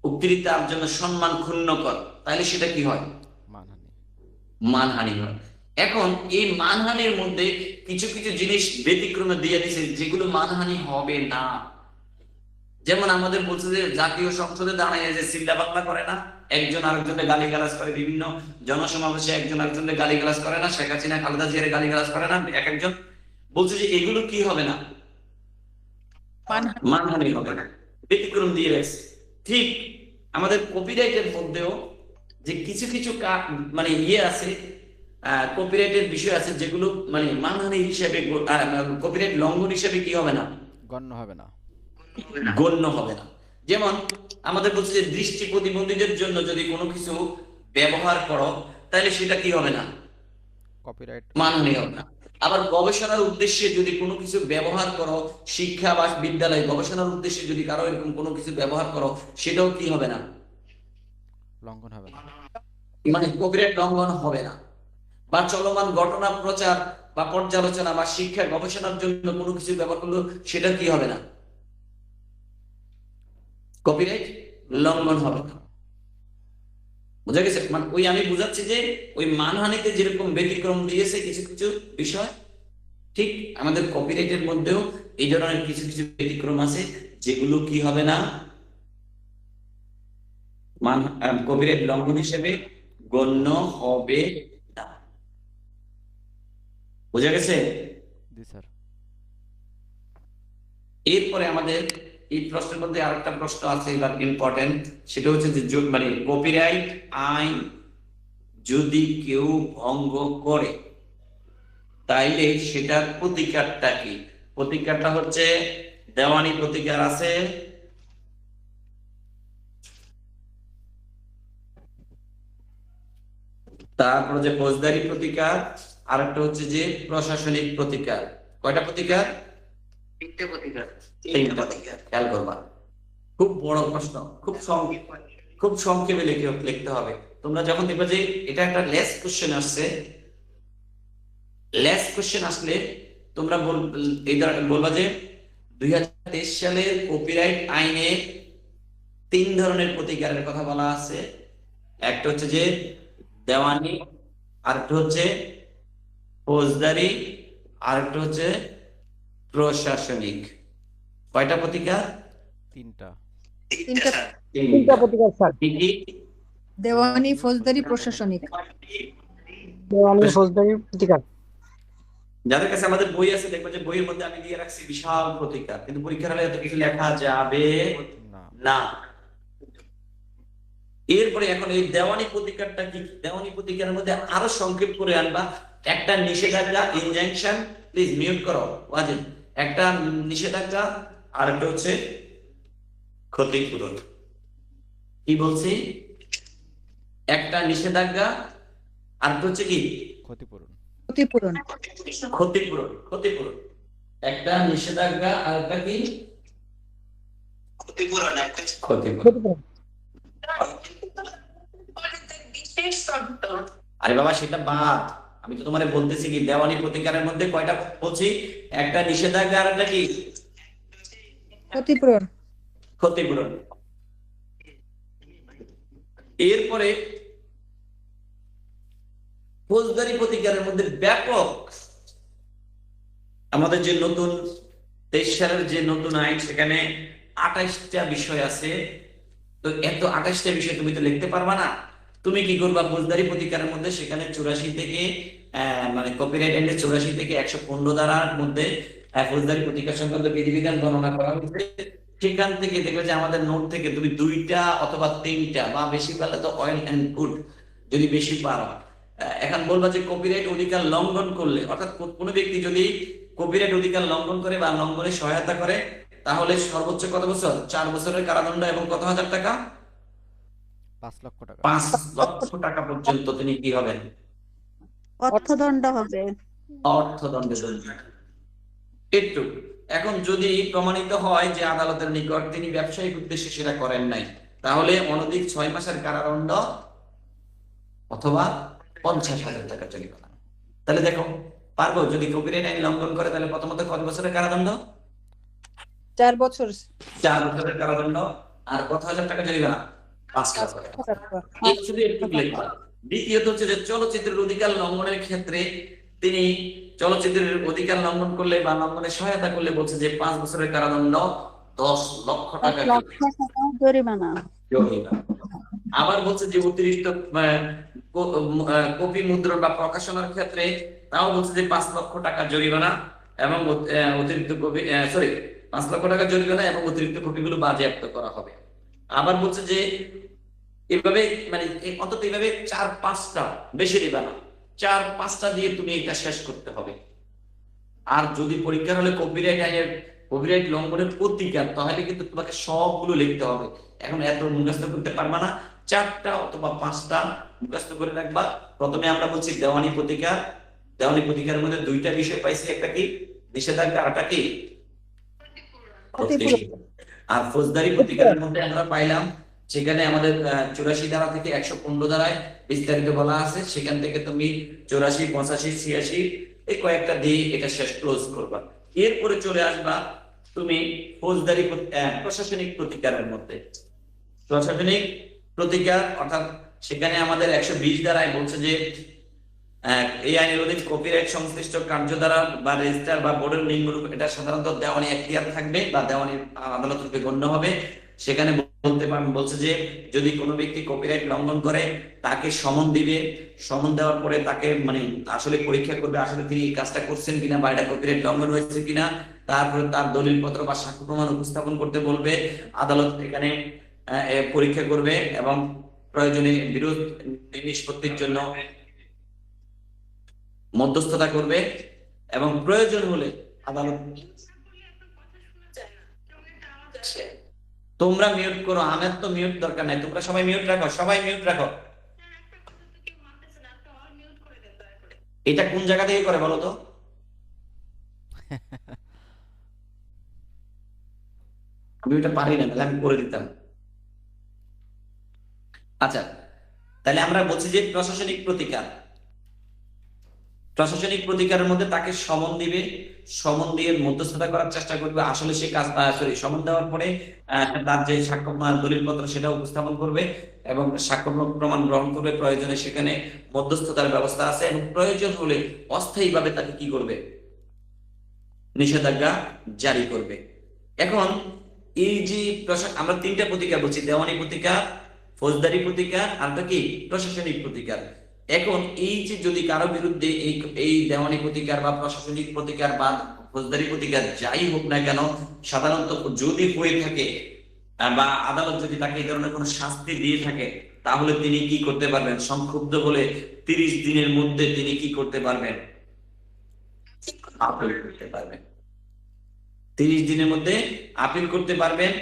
উক্তিটি তার জন্য সম্মান ক্ষুণ্ণকর, তাহলে সেটা কি হয়? মানহানি হয়। এখন এই মানহানির মধ্যে কিছু কিছু জিনিস ব্যতিক্রমে দিয়ে দিয়েছে যেগুলো মানহানি হবে না। যেমন আমাদের বলছে যে জাতীয় সংসদে দাঁড়ায় যে চিল্লা বাংলা করে না, একজন আরেকজনের গালিগালাজ করে, বিভিন্ন জনসমাবেশে একজন আরেকজনের গালিগালাজ করে না, শেখ হাসিনা খালেদা জিয়ার গালিগালাজ করে না, এক একজন বলছে যে এগুলো কি হবে না, মানহানি হবে না, ব্যতিক্রম দিয়ে রয়েছে। ঠিক আমাদের কপিরাইটের মধ্যেও যে কিছু কিছু মানে ইয়ে আছে, কপিরাইটের বিষয় আছে যেগুলো মানে মানহানি হিসেবে কপিরাইট লঙ্ঘন হিসেবে কি হবে না, গণ্য হবে না। গণ্য হবে না। যেমন আমাদের বলছে যে দৃষ্টি প্রতিবন্ধীদের জন্য যদি কোনো কিছু ব্যবহার করো তাহলে সেটা কি হবে না, কপিরাইট মানহানি হবে না। আবার গবেষণার উদ্দেশ্যে যদি কোনো কিছু ব্যবহার করো, শিক্ষা বা বিদ্যালয়ে গবেষণার উদ্দেশ্যে যদি কারো এরকম কোনো কিছু ব্যবহার করো, সেটাও কি হবে না, লঙ্ঘন হবে না। মানে কপিরাইট লঙ্ঘন হবে না। বা চলমান ঘটনা প্রচার বা পর্যালোচনা বা শিক্ষা গবেষণার জন্য কোনো কিছু ব্যবহার করলো, সেটা কি হবে না, কপিরাইট লঙ্ঘন হবে না। বুঝা গেছে? মানে ওই আমি বুঝাচ্ছি যে ওই মানহানিতে যেরকম ব্যতিক্রম দিয়েছে কিছু কিছু বিষয়, ঠিক আমাদের কপিরাইটের মধ্যেও এই ধরনের কিছু কিছু ব্যতিক্রম আছে যেগুলো কি হবে না, কপিরাইট লঙ্ঘন হিসেবে গণ্য হবে না। বুঝা গেছে? জি স্যার। এরপরে আমাদের এই প্রশ্নের মধ্যে আরেকটা প্রশ্ন আছে, এবার ইম্পর্টেন্ট, সেটা হচ্ছে যে মানে কপিরাইট আইন যদি কেউ ভঙ্গ করে তাইলে সেটার প্রতিকারটা কি? প্রতিকারটা হচ্ছে দেওয়ানি প্রতিকার আছে, তারপর যে ফৌজদারি প্রতিকার, আর একটা হচ্ছে যে প্রশাসনিক প্রতিকার। কয়টা প্রতিকার? তিনটে প্রতিকার। তিনটা প্রতিকার। খেয়াল করবা, খুব বড় প্রশ্ন, খুব সংক্ষেপে লিখতে হবে। তোমরা যখন দেখবে যে এটা একটা লেস কোশ্চেন আসছে, লেস কোশ্চেন আসলে তোমরা বলবা যে 2023 সালের কপিরাইট আইনে 3 ধরনের প্রতিকারের কথা বলা আছে। একটা হচ্ছে যে দেওয়ানি, আরেকটা হচ্ছে ফৌজদারি, আরেকটা হচ্ছে প্রশাসনিক। কয়টা প্রতিকার? তিনটা। তিনটা প্রতিকার স্যার। কি কি? দেওয়ানি, ফৌজদারি, প্রশাসনিক। দেওয়ানি, ফৌজদারি প্রতিকার। যাদের কাছে আমাদের বই আছে দেখবে যে বইয়ের মধ্যে আমি দিয়ে রাখছি বিশাল প্রতিকার, কিন্তু পরীক্ষার হলে এত কিছু লেখা যাবে না। এরপরে এখন এই দেওয়ানি প্রতিকারটা কি? দেওয়ানি প্রতিকারের মধ্যে আরো সংক্ষেপ করে আনবা। একটা নিষেধাজ্ঞা, ইনজাংশন, প্লিজ মিউট করো ওয়াজিব। একটা নিষেধাজ্ঞা আর একটা হচ্ছে ক্ষতিপূরণ। কি বলছি? একটা নিষেধাজ্ঞা আর একটা হচ্ছে কি? ক্ষতিপূরণ। ক্ষতিপূরণ। ক্ষতিপূরণ। ক্ষতিপূরণ। একটা নিষেধাজ্ঞা আর একটা কি? ক্ষতিপূরণ। ক্ষতিপূরণ। আরে বাবা সেটা বাদ, আমি তো তোমারে বলতেছি কি দেওয়ানি প্রতিকারের মধ্যে কয়টা বলছি? একটা নিষেধাজ্ঞা আর একটা কি? ক্ষতিপূরণ। ক্ষতিপূরণ। এরপরে ফৌজদারি প্রতিকারের মধ্যে ব্যাপক, আমাদের যে নতুন 23 সালের যে নতুন আইন, সেখানে 28টা বিষয় আছে। তো এত 28টা বিষয় তুমি তো লিখতে পারবা না। তুমি কি করবা? ফৌজদারি প্রতিকারের মধ্যে সেখানে 84 থেকে মানে কপিরাইট আইনের 84 থেকে 115 ধারার মধ্যে ফৌজদারি প্রতিকার সংক্রান্ত বিধিবিধান গণনা করা হয়েছে। সেখান থেকে দেখবে যে আমাদের নোট থেকে তুমি 2টা অথবা 3টা বা বেশি পারলে তো অয়েল এন্ড গুড, যদি বেশি পারো এখন বলবা যে কপিরাইট অধিকার লঙ্ঘন করলে, অর্থাৎ কোনো ব্যক্তি যদি কপিরাইট অধিকার লঙ্ঘন করে বা লঙ্ঘনে সহায়তা করে তাহলে সর্বোচ্চ কত বছর? 4 বছরের কারাদণ্ড এবং কত হাজার টাকা? 5 লক্ষ টাকা। 5 লক্ষ টাকা পর্যন্ত তিনি কি হবেন? অর্থদণ্ড হবে। অর্থদণ্ডে দণ্ডিত। একটু এখন যদি প্রমাণিত হয় যে আদালতের নিকট তিনি ব্যবসায়িক উদ্দেশ্যে সেটা করেন নাই, তাহলে অনধিক 6 মাসের কারাদণ্ড অথবা 50,000 টাকা জরিমানা। তাহলে দেখো পারবো? যদি কপিরাইট আইন লঙ্ঘন করে তাহলে প্রথমত কত বছরের কারাদণ্ড? 4 বছর। 4 বছরের কারাদণ্ড আর কত হাজার টাকা জরিমানা? 5 লক্ষ টাকা। এই শুধু একটু লিখবা। দ্বিতীয়ত হচ্ছে যে চলচ্চিত্রের অধিকার লঙ্ঘনের ক্ষেত্রে তিনি চলচ্চিত্রের অধিকার লঙ্ঘন করলে বা লঙ্ঘনে সহায়তা করলে বলছে যে 5 বছরের কারাদণ্ড, 10 লক্ষ টাকা জরিমানা। আবার বলছে যে অতিরিক্ত কপি মুদ্রণ বা প্রকাশনার ক্ষেত্রে তাও বলছে যে 5 লক্ষ টাকা জরিমানা এবং অতিরিক্ত কপি 5 লক্ষ টাকা জরিমানা এবং অতিরিক্ত কপিগুলো বাজেয়াপ্ত করা হবে। আবার বলছে যে এভাবে মানে অন্তত এইভাবে 4-5টা, বেশি দিবা না, 4-5টা দিয়ে তুমি এটা শেষ করতে হবে। আর যদি পরীক্ষার হলে কপিরাইট লঙ্ঘনের প্রতিকার, তাহলে কিন্তু তোমাকে সবগুলো লিখতে হবে। এখন এত মুখস্থ করতে পারবা না, 4টা অথবা 5টা মুখস্থ করে রাখবা। প্রথমে আমরা বলছি দেওয়ানি প্রতিকার। দেওয়ানি প্রতিকারের মধ্যে 2টা বিষয় পাইছি, একটা কি নিষেধাজ্ঞা, আরটা কি ক্ষতিপূরণ। আর ফৌজদারি প্রতিকারের মধ্যে আমরা পাইলাম সেখানে আমাদের 84 ধারা থেকে 115 ধারায় বিস্তারিত বলা আছে। সেখান থেকে তুমি 84, 85, 86 এই কয়েকটা দিয়ে এটা শেষ ক্লোজ করবা। এরপরে চলে আসবা তুমি ফৌজদারি প্রশাসনিক প্রতিকারের মধ্যে। প্রশাসনিক প্রতিকার অর্থাৎ সেখানে আমাদের 120 ধারায় বলছে যে এই আইনের অধীন কপিরাইট সংশ্লিষ্ট কার্য দ্বারা বা রেজিস্ট্রার বা বোর্ডের নিম্নরূপ, এটা সাধারণত দেওয়ানি এখতিয়ার থাকবে বা দেওয়ানি আদালত রূপে গণ্য হবে। সেখানে বলছে যে যদি কোনো ব্যক্তি কপিরাইট লঙ্ঘন করে তাকে সমন দিবে, সমন দেওয়ার পরে তাকে মানে আসলে পরীক্ষা করবে আসলে তিনি এই কাজটা করছেন কিনা বা এটা কপিরাইট লঙ্ঘন হয়েছে কিনা। তারপরে তার দলিলপত্র বা সাক্ষ্য প্রমাণ উপস্থাপন করতে বলবে, আদালত এখানে পরীক্ষা করবে এবং প্রয়োজনে বিরোধ নিষ্পত্তির জন্য মধ্যস্থতা করবে এবং প্রয়োজন হলে আদালত। তোমরা মিউট করো, আমার তো মিউট দরকার নাই, তোমরা সবাই মিউট রাখো, সবাই মিউট রাখো। এটা কোন জায়গা থেকে করে বলো তো? আমি এটা পারি না, তাহলে আমি করে দিতাম। আচ্ছা, তাহলে আমরা বলছি যে প্রশাসনিক প্রতিকার। প্রশাসনিক প্রতিকারের মধ্যে তাকে সমন দিবে, সমন দিয়ে মধ্যস্থতা করার চেষ্টা করবে, আসলে সে কাজ সমন দেওয়ার পরে তার যে সাক্ষ্য দলিলপত্র সেটা উপস্থাপন করবে এবং সাক্ষ্য প্রমাণ গ্রহণ করবে। প্রয়োজনে সেখানে মধ্যস্থতার ব্যবস্থা আছে এবং প্রয়োজন হলে অস্থায়ীভাবে তাকে কি করবে, নিষেধাজ্ঞা জারি করবে। এখন এই যে আমরা 3টা প্রতিকার বলছি, দেওয়ানি প্রতিকার, ফৌজদারি প্রতিকার আর কি প্রশাসনিক প্রতিকার। এখন এই যে যদি কারো বিরুদ্ধে এই দেওয়ানি প্রতিকার বা প্রশাসনিক প্রতিকার বা ফৌজদারি প্রতিকার যাই হোক না কেন, সাধারণত যদি হয়ে থাকে বা আদালত যদি তাকে এই ধরনের কোনো শাস্তি দিয়ে থাকে, তাহলে তিনি কি করতে পারবেন, সংক্ষুব্ধ বলে 30 দিনের মধ্যে তিনি কি করতে পারবেন, আপিল করতে পারবেন। 30 দিনের মধ্যে আপিল করতে পারবেন।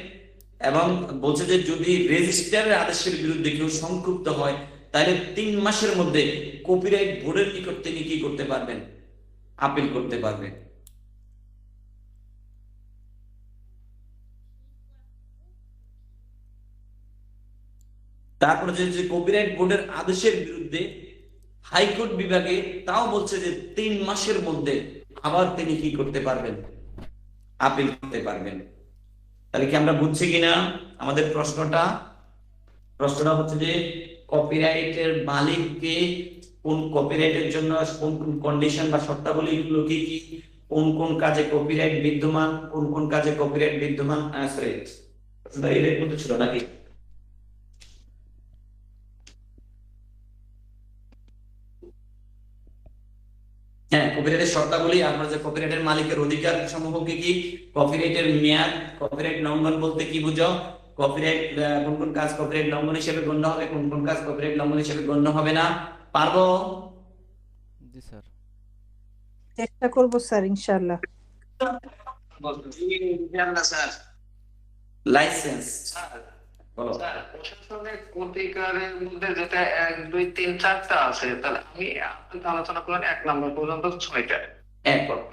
এবং বলছে যে যদি রেজিস্ট্রারের আদেশের বিরুদ্ধে কেউ সংক্ষুব্ধ হয় তাহলে 3 মাসের মধ্যে কপিরাইট বোর্ডের নিকট তিনি কি করতে পারবেন, আপিল করতে পারবেন। তারপরে যে কপিরাইট বোর্ডের আদেশের বিরুদ্ধে হাইকোর্ট বিভাগে তাও বলছে যে 3 মাসের মধ্যে আবার তিনি কি করতে পারবেন, আপিল করতে পারবেন। তাহলে কি আমরা বুঝছি কিনা আমাদের প্রশ্নটা? প্রশ্নটা হচ্ছে যে কপিরাইটের মালিককে কোন কপিরাইটের জন্য কোন কোন কন্ডিশন বা শর্তাবলী গুলো কি কি, কোন কোন কাজে কপিরাইট বিদ্যমান, কোন কোন কাজে কপিরাইট বিদ্যমান। সরি, এর মধ্যে ছিল নাকি? হ্যাঁ, কপিরাইটের শর্তাবলী, আপনার যে কপিরাইটের মালিকের অধিকার সমূহ কি কি, কপিরাইটের মেয়াদ, কপিরাইট লঙ্ঘন বলতে কি বুঝো, কপিরাইট কোন কোন কাজ কপিরাইট লঙ্ঘন হিসেবে গণ্য হবে, কোন কোন কাজ কপিরাইট লঙ্ঘন হিসেবে গণ্য হবে না। পারবো? জি স্যার। চেষ্টা করব স্যার, ইনশাআল্লাহ। লাইসেন্স বলো। প্রশাসনিক প্রতিকারের মধ্যে যেটা 1, 2, 3, 4টা আছে, তাহলে আমি আলোচনা করলাম 1 নম্বর পর্যন্ত 6টা।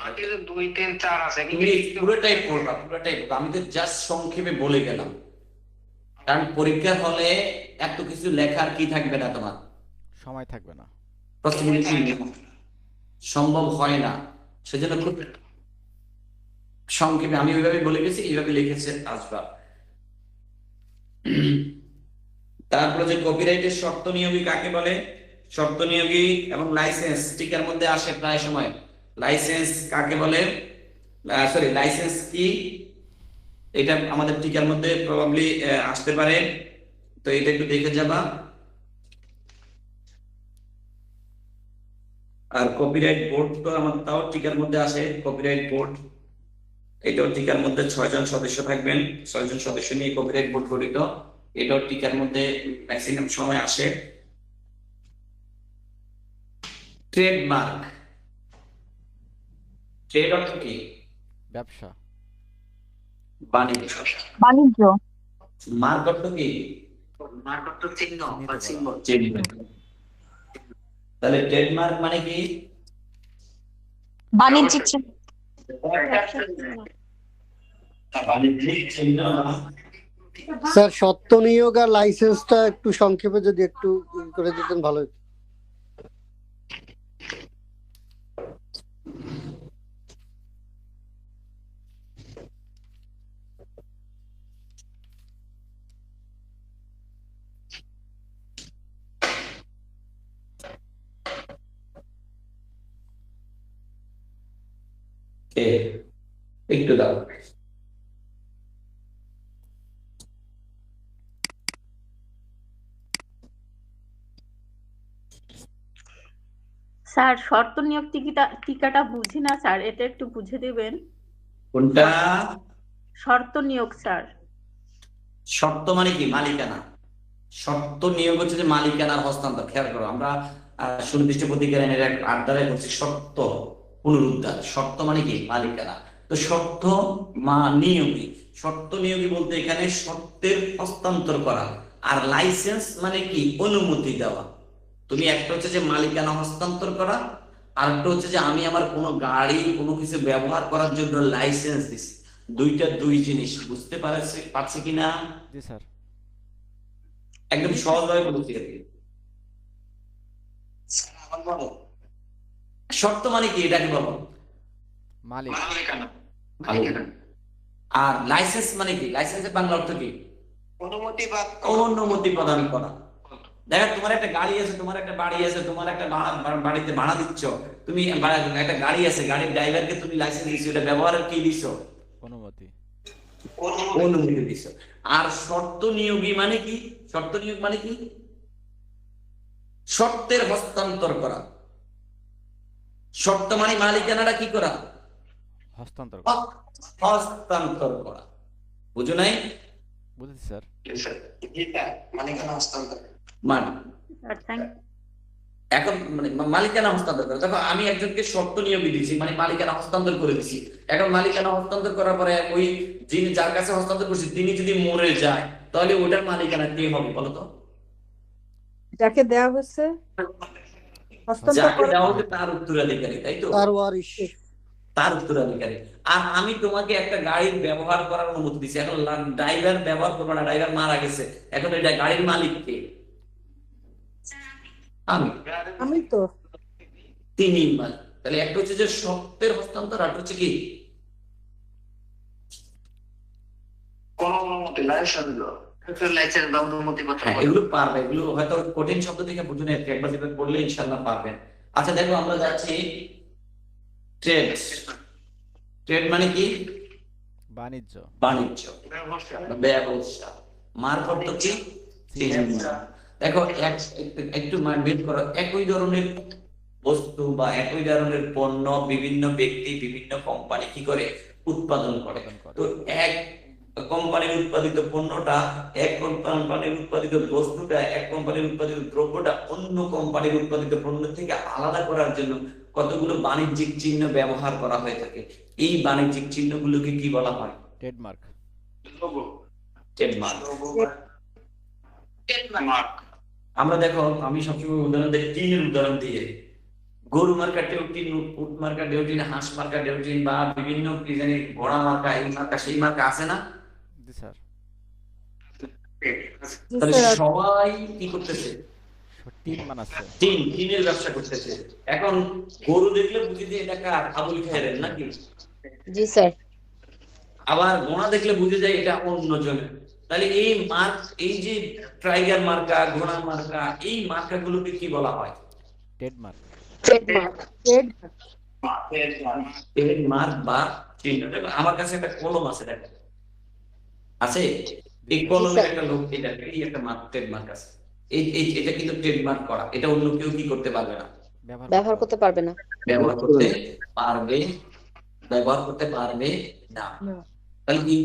বাকি যে 2, 3, 4 আছে তুমি পুরোটাই পড়বা, পুরোটাই পড়বা। আমি তো জাস্ট সংক্ষেপে বলে গেলাম, কারণ পরীক্ষার হলে এত কিছু লেখার কি থাকবে না, তোমার সময় থাকবে না, সম্ভব হয় না। সেজন্য খুব সংক্ষেপে আমি ওইভাবে বলে গেছি, এইভাবে লিখেছে আসবা। তারপরে যে কপিরাইটের শর্ত নিয়োগী কাকে বলে, শর্ত নিয়োগী এবং লাইসেন্স টিকার মধ্যে আসে প্রায় সময়। লাইসেন্স কাকে বলে, সরি লাইসেন্স কি, এটা আমাদের টিকার মধ্যে প্রবাবলি আসতে পারে, তো এটা একটু দেখে যাবা। আর কপিরাইট বোর্ড তো আমাদের তাও টিকার মধ্যে আসে, কপিরাইট বোর্ড এটাও টিকার মধ্যে 6 জন সদস্য থাকবেন, 6 জন সদস্য নিয়ে কপিরাইট বোর্ড গঠিত, এটাও টিকার মধ্যে ম্যাক্সিমাম সময় আসে। ট্রেডমার্ক, ট্রেড অর্থ কি? ব্যবসা। বাণিজ্য। বাণিজ্য। মার্ক অর্থ কি? মার্ক অর্থ চিহ্ন বা সিম্বল। চিহ্ন। তাহলে ট্রেডমার্ক মানে কি? বাণিজ্যিক চিহ্ন। বাণিজ্যিক চিহ্ন। স্যার সত্ত্ব নিয়োগ আর লাইসেন্সটা একটু সংক্ষেপে যদি একটু করে দিতেন ভালো হতো। একটু দাও। স্যার শর্ত নিয়োগ টিকাটা বুঝি না স্যার, এটা একটু বুঝে দিবেন। কোনটা? শর্ত নিয়োগ স্যার। শর্ত মানে কি? মালিকানা। শর্ত নিয়োগ হচ্ছে যে মালিকানার হস্তান্তর। খেয়াল করো, আমরা সুনির্দিষ্ট প্রতিজ্ঞার আইনের 8 ধারায় করছি শর্ত পুনরুদ্ধার। শর্ত মানে কি? মালিকানা। তো শর্ত নিয়োগী, শর্ত নিয়োগী বলতে এখানে শর্তের হস্তান্তর করা। আর লাইসেন্স মানে কি? অনুমতি দেওয়া। তুমি একটা হচ্ছে যে মালিকানা হস্তান্তর করা, আর একটা হচ্ছে যে আমি আমার কোনো গাড়ি কোনো কিছু ব্যবহার করার জন্য লাইসেন্স দিছি। দুইটা দুই জিনিস। বুঝতে পারছি কিনা? জি স্যার। একদম সহজভাবে বলছি। শর্ত মানে কি? এটাকে বলো মালিক। মালিকানা। আর লাইসেন্স মানে কি? লাইসেন্সের বাংলা অর্থ কি? অনুমতি বা অনুমতি প্রদান করা। দেখো, তোমার একটা গাড়ি আছে, তোমার একটা বাড়ি আছে, তোমার একটা বাড়িতে ভাড়া দিচ্ছ, তুমি একটা গাড়ি আছে, গাড়ির ড্রাইভারকে তুমি লাইসেন্স দিচ্ছ, এটা ব্যবহারের কি দিচ্ছ? অনুমতি। অনুমতি দিচ্ছ। আর শর্ত নিয়োগী মানে কি? শর্ত নিয়োগ মানে কি? শর্তের হস্তান্তর করা। শর্ত মানে মালিকানাটা কি করা? হস্তান্তর। হস্তান্তর করা। বুঝো নাই? বুঝেছি স্যার। মালিকানা হস্তান্তর মানে স্যার থ্যাংক এখন মানে মালিকানা হস্তান্তর করে। দেখো, আমি একজনকে শর্ত নিয়োগী দিয়েছি, মানে মালিকানা হস্তান্তর করে দিচ্ছি। এখন মালিকানা হস্তান্তর করার পরে ওই যিনি যার কাছে হস্তান্তর করছি তিনি যদি মরে যায়, তাহলে ওটার মালিকানা কে হবে বলো তো? যাকে দেওয়া হচ্ছে হস্তান্তর যাকে করা দেওয়া হবে তার উত্তরাধিকারী, তাই তো? তার ওয়ারিশ। তার উত্তরাধিকারী। আর আমি তোমাকে একটা গাড়ির ব্যবহার করার অনুমতি দিচ্ছি। এখন ড্রাইভার ব্যবহার করবো না, ড্রাইভার মারা গেছে, এখন এটা গাড়ির মালিক কে? আমি তো। তিনি মালিক। তাহলে একটা হচ্ছে যে শর্তের হস্তান্তর, আর হচ্ছে কি? কোন অনুমতি, লাইসেন্স বা অনুমতি পত্র। হ্যাঁ, এগুলো পারবে। এগুলো হয়তো কঠিন শব্দ থেকে বুঝে নেই, একবার যেটা পড়লে ইনশাআল্লাহ পারবেন। আচ্ছা দেখো, আমরা যাচ্ছি ট্রেড। ট্রেড মানে কি? বাণিজ্য। বাণিজ্য, ব্যবসা। মার্ক অর্থ কি? চিহ্ন। দেখো, একটু বের করো, একই ধরনের বস্তু বা একই ধরনের পণ্য বিভিন্ন ব্যক্তি বিভিন্ন কোম্পানি কি করে? উৎপাদন করে। তো এক কোম্পানির উৎপাদিত পণ্যটা, এক কোম্পানির উৎপাদিত বস্তুটা, এক কোম্পানির উৎপাদিত দ্রব্যটা অন্য কোম্পানির উৎপাদিত পণ্য থেকে আলাদা করার জন্য কতগুলো বাণিজ্যিক চিহ্ন ব্যবহার করা হয়ে থাকে। এই বাণিজ্যিক চিহ্নগুলোকে কি বলা হয়? ট্রেডমার্ক। ট্রেডমার্ক। আমরা দেখো, আমি সবসময় উদাহরণ দিই, টিনের উদাহরণ দিয়ে। গরু মার্কা ডেউটিন, উট মার্কা ডেউটিন, হাঁস মার্কা ডেউটিন, বা বিভিন্ন কি জানি ঘোড়া মার্কা, এই মার্কা সেই মার্কা আছে না? জি স্যার। তাহলে সবাই কি করতেছে? টিন বানাচ্ছে। টিনের ব্যবসা করতেছে। এখন গরু দেখলে বুঝি যে এটা কার? আবুল খায়েরের নাকি? জি স্যার। আবার ঘোড়া দেখলে বুঝে যায় এটা অন্য জনের। তাহলে এই মার্ক, এই যে টাইগার মার্কা, ঘোড়া মার্কা, এই মার্কা গুলোকে কি বলা হয়? ট্রেডমার্ক। ট্রেডমার্ক বা চিহ্ন। আমার কাছে একটা কলম আছে, দেখো আছে, এই কলমের একটা লোক, এটা এই একটা মার্ক, ট্রেডমার্ক আছে। এটা কিন্তু ট্রেডমার্ক করা, এটা অন্য কেউ কি করতে পারবে না, ব্যবহার করতে পারবে না। ব্যবহার করতে পারবে, ব্যবহার করতে পারবে না। তাহলে কি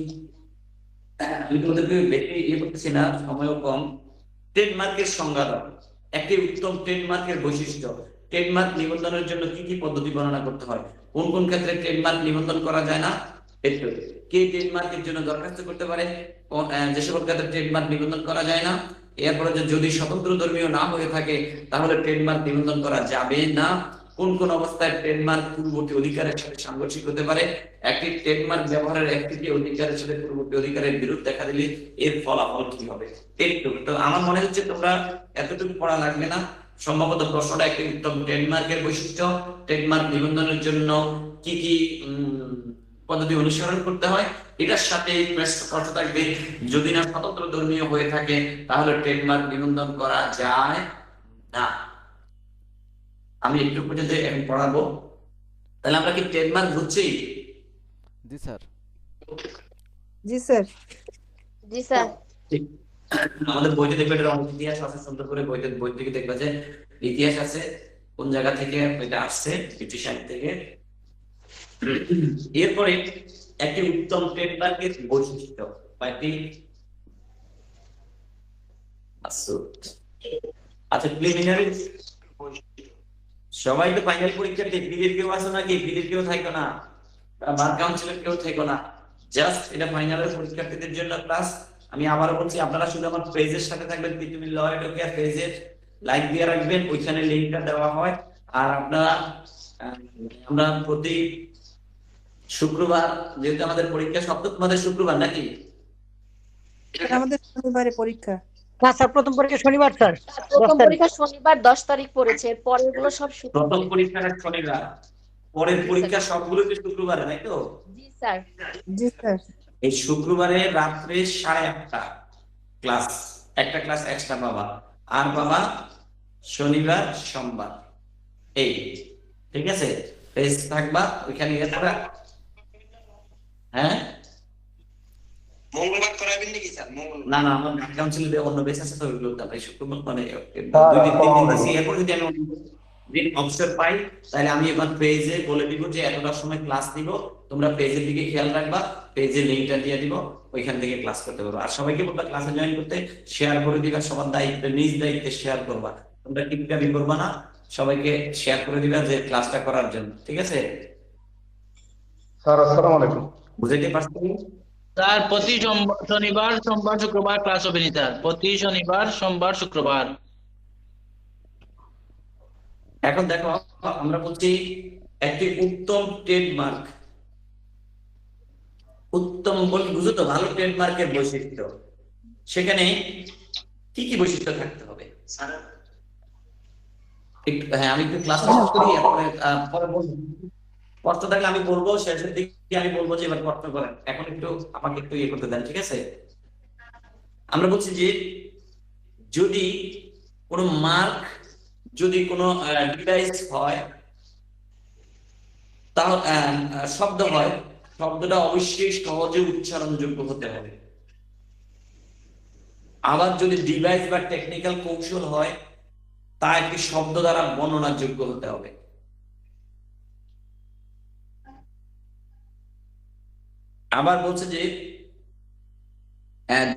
আমি তোমাদেরকে বেশি ইয়ে করতেছি না, সময়ও কম। ট্রেডমার্কের সংজ্ঞা দাও। একটি উত্তম ট্রেডমার্কের বৈশিষ্ট্য। ট্রেডমার্ক নিবন্ধনের জন্য কি কি পদ্ধতি বর্ণনা করতে হয়, কোন কোন ক্ষেত্রে ট্রেডমার্ক নিবন্ধন করা যায় না, একটু কে ট্রেডমার্কের জন্য দরখাস্ত করতে পারে, যে সকল ক্ষেত্রে ট্রেডমার্ক নিবন্ধন করা যায় না, এরপরে যদি স্বতন্ত্র ধর্মীয় না হয়ে থাকে তাহলে ট্রেডমার্ক নিবন্ধন করা যাবে না, কোন কোন অবস্থায় ট্রেডমার্ক পূর্ববর্তী অধিকারের সাথে সাংঘর্ষিক হতে পারে, একটি ট্রেডমার্ক ব্যবহারের একটি অধিকারের সাথে পূর্ববর্তী অধিকারের বিরোধ দেখা দিলে এর ফলাফল কি হবে। একটু তো আমার মনে হচ্ছে তোমরা এতটুকু পড়া লাগবে না। সম্ভবত প্রশ্নটা একটি উত্তম ট্রেডমার্কের বৈশিষ্ট্য, ট্রেডমার্ক নিবন্ধনের জন্য কি কি পদ্ধতি অনুসরণ করতে হয়, এটার সাথে প্রশ্ন থাকবে যদি না স্বতন্ত্র ধর্মীয় হয়ে থাকে তাহলে ট্রেডমার্ক নিবন্ধন করা যায় না। আমি একটু পর্যন্ত এখন পড়াবো, তাহলে আমরা কি ট্রেডমার্ক বুঝছি? জি স্যার। জি স্যার। জি স্যার। আমাদের বইতে দেখবে এটা অনেক ইতিহাস আছে, সুন্দর করে বই থেকে দেখবে যে ইতিহাস আছে কোন জায়গা থেকে এটা আসছে, ব্রিটিশ আইন থেকে। এরপরে একটি উত্তম ট্রেডমার্কের বৈশিষ্ট্য কয়েকটি। আচ্ছা, প্রিলিমিনারি সবাই তো ফাইনাল পরীক্ষা দিয়ে বিলির কেউ আসো নাকি? বিলির কেউ থাকো না, বার কাউন্সিলের কেউ থাকো না, জাস্ট এটা ফাইনালের পরীক্ষার্থীদের জন্য ক্লাস। আমি আবারও বলছি, আপনারা শুধু আমার পেজের সাথে থাকবেন, পৃথিবীর ল এডুকেয়ার পেজের লাইক দিয়ে রাখবেন, ওইখানে লিংকটা দেওয়া হয়। আর আপনারা আমরা প্রতি শুক্রবার, যেহেতু আমাদের পরীক্ষা সপ্তাহ, তোমাদের শুক্রবার নাকি? আমাদের শনিবারে পরীক্ষা। স্যার প্রথম পরীক্ষা শনিবার স্যার। প্রথম পরীক্ষা শনিবার 10 তারিখ পড়েছে, পরের গুলো সব শুক্রবার। প্রথম পরীক্ষাটা শনিবার, পরের পরীক্ষা সবগুলোতে শুক্রবারে, তাই তো? জি স্যার। জি স্যার। এই শুক্রবারে রাত্রে 8:30 ক্লাস, একটা ক্লাস এক্সট্রা পাবা, আর বাবা শনিবার সোমবার, এই ঠিক আছে? পেজ থাকবা ওইখানে। হ্যাঁ, মঙ্গলবার করাবেন নাকি স্যার? না না, আমার কাউন্সিলে অন্য বেস আছে তো, ওইগুলো তারপরে শুক্রবার মানে 2 দিন 3 দিন দিছি। এরপর যদি আমি দিন অবসর পাই তাহলে আমি এবার পেজে বলে দিব যে এতটার সময় ক্লাস দিব, তোমরা পেজের দিকে খেয়াল রাখবা, পেজে লিংকটা দিয়ে দিব, ওইখান থেকে ক্লাস করতে পারবো। আর সবাইকে বলবা ক্লাসে জয়েন করতে, শেয়ার করে দিবা, সবার দায়িত্বে নিজ দায়িত্বে শেয়ার করবা, তোমরা টিপটাপি করবা না, সবাইকে শেয়ার করে দিবা যে ক্লাসটা করার জন্য, ঠিক আছে? স্যার আসসালামু আলাইকুম। বুঝাইতে পারছেন? স্যার প্রতি শনিবার সোমবার শুক্রবার ক্লাস হবে নি স্যার, প্রতি শনিবার সোমবার শুক্রবার। এখন দেখো, আমরা বলছি একটি উত্তম ট্রেডমার্ক, উত্তম বল বুঝো তো, ভালো ট্রেডমার্কের বৈশিষ্ট্য, সেখানে কি কি বৈশিষ্ট্য থাকতে হবে? একটু হ্যাঁ, আমি একটু ক্লাস শেষ করি, এরপরে পরে বলবো। প্রশ্ন থাকলে আমি বলবো, শেষের দিকে আমি বলবো যে এবার প্রশ্ন করেন, এখন একটু আমাকে একটু ইয়ে করতে দেন, ঠিক আছে? আমরা বলছি যে যদি কোনো মার্ক, যদি কোনো ডিভাইস হয়, তাহলে শব্দ হয়, শব্দটা অবশ্যই সহজে উচ্চারণযোগ্য হতে হবে। আবার যদি ডিভাইস বা টেকনিক্যাল কৌশল হয়, তা একটি শব্দ দ্বারা বর্ণনাযোগ্য হতে হবে। আবার বলছে যে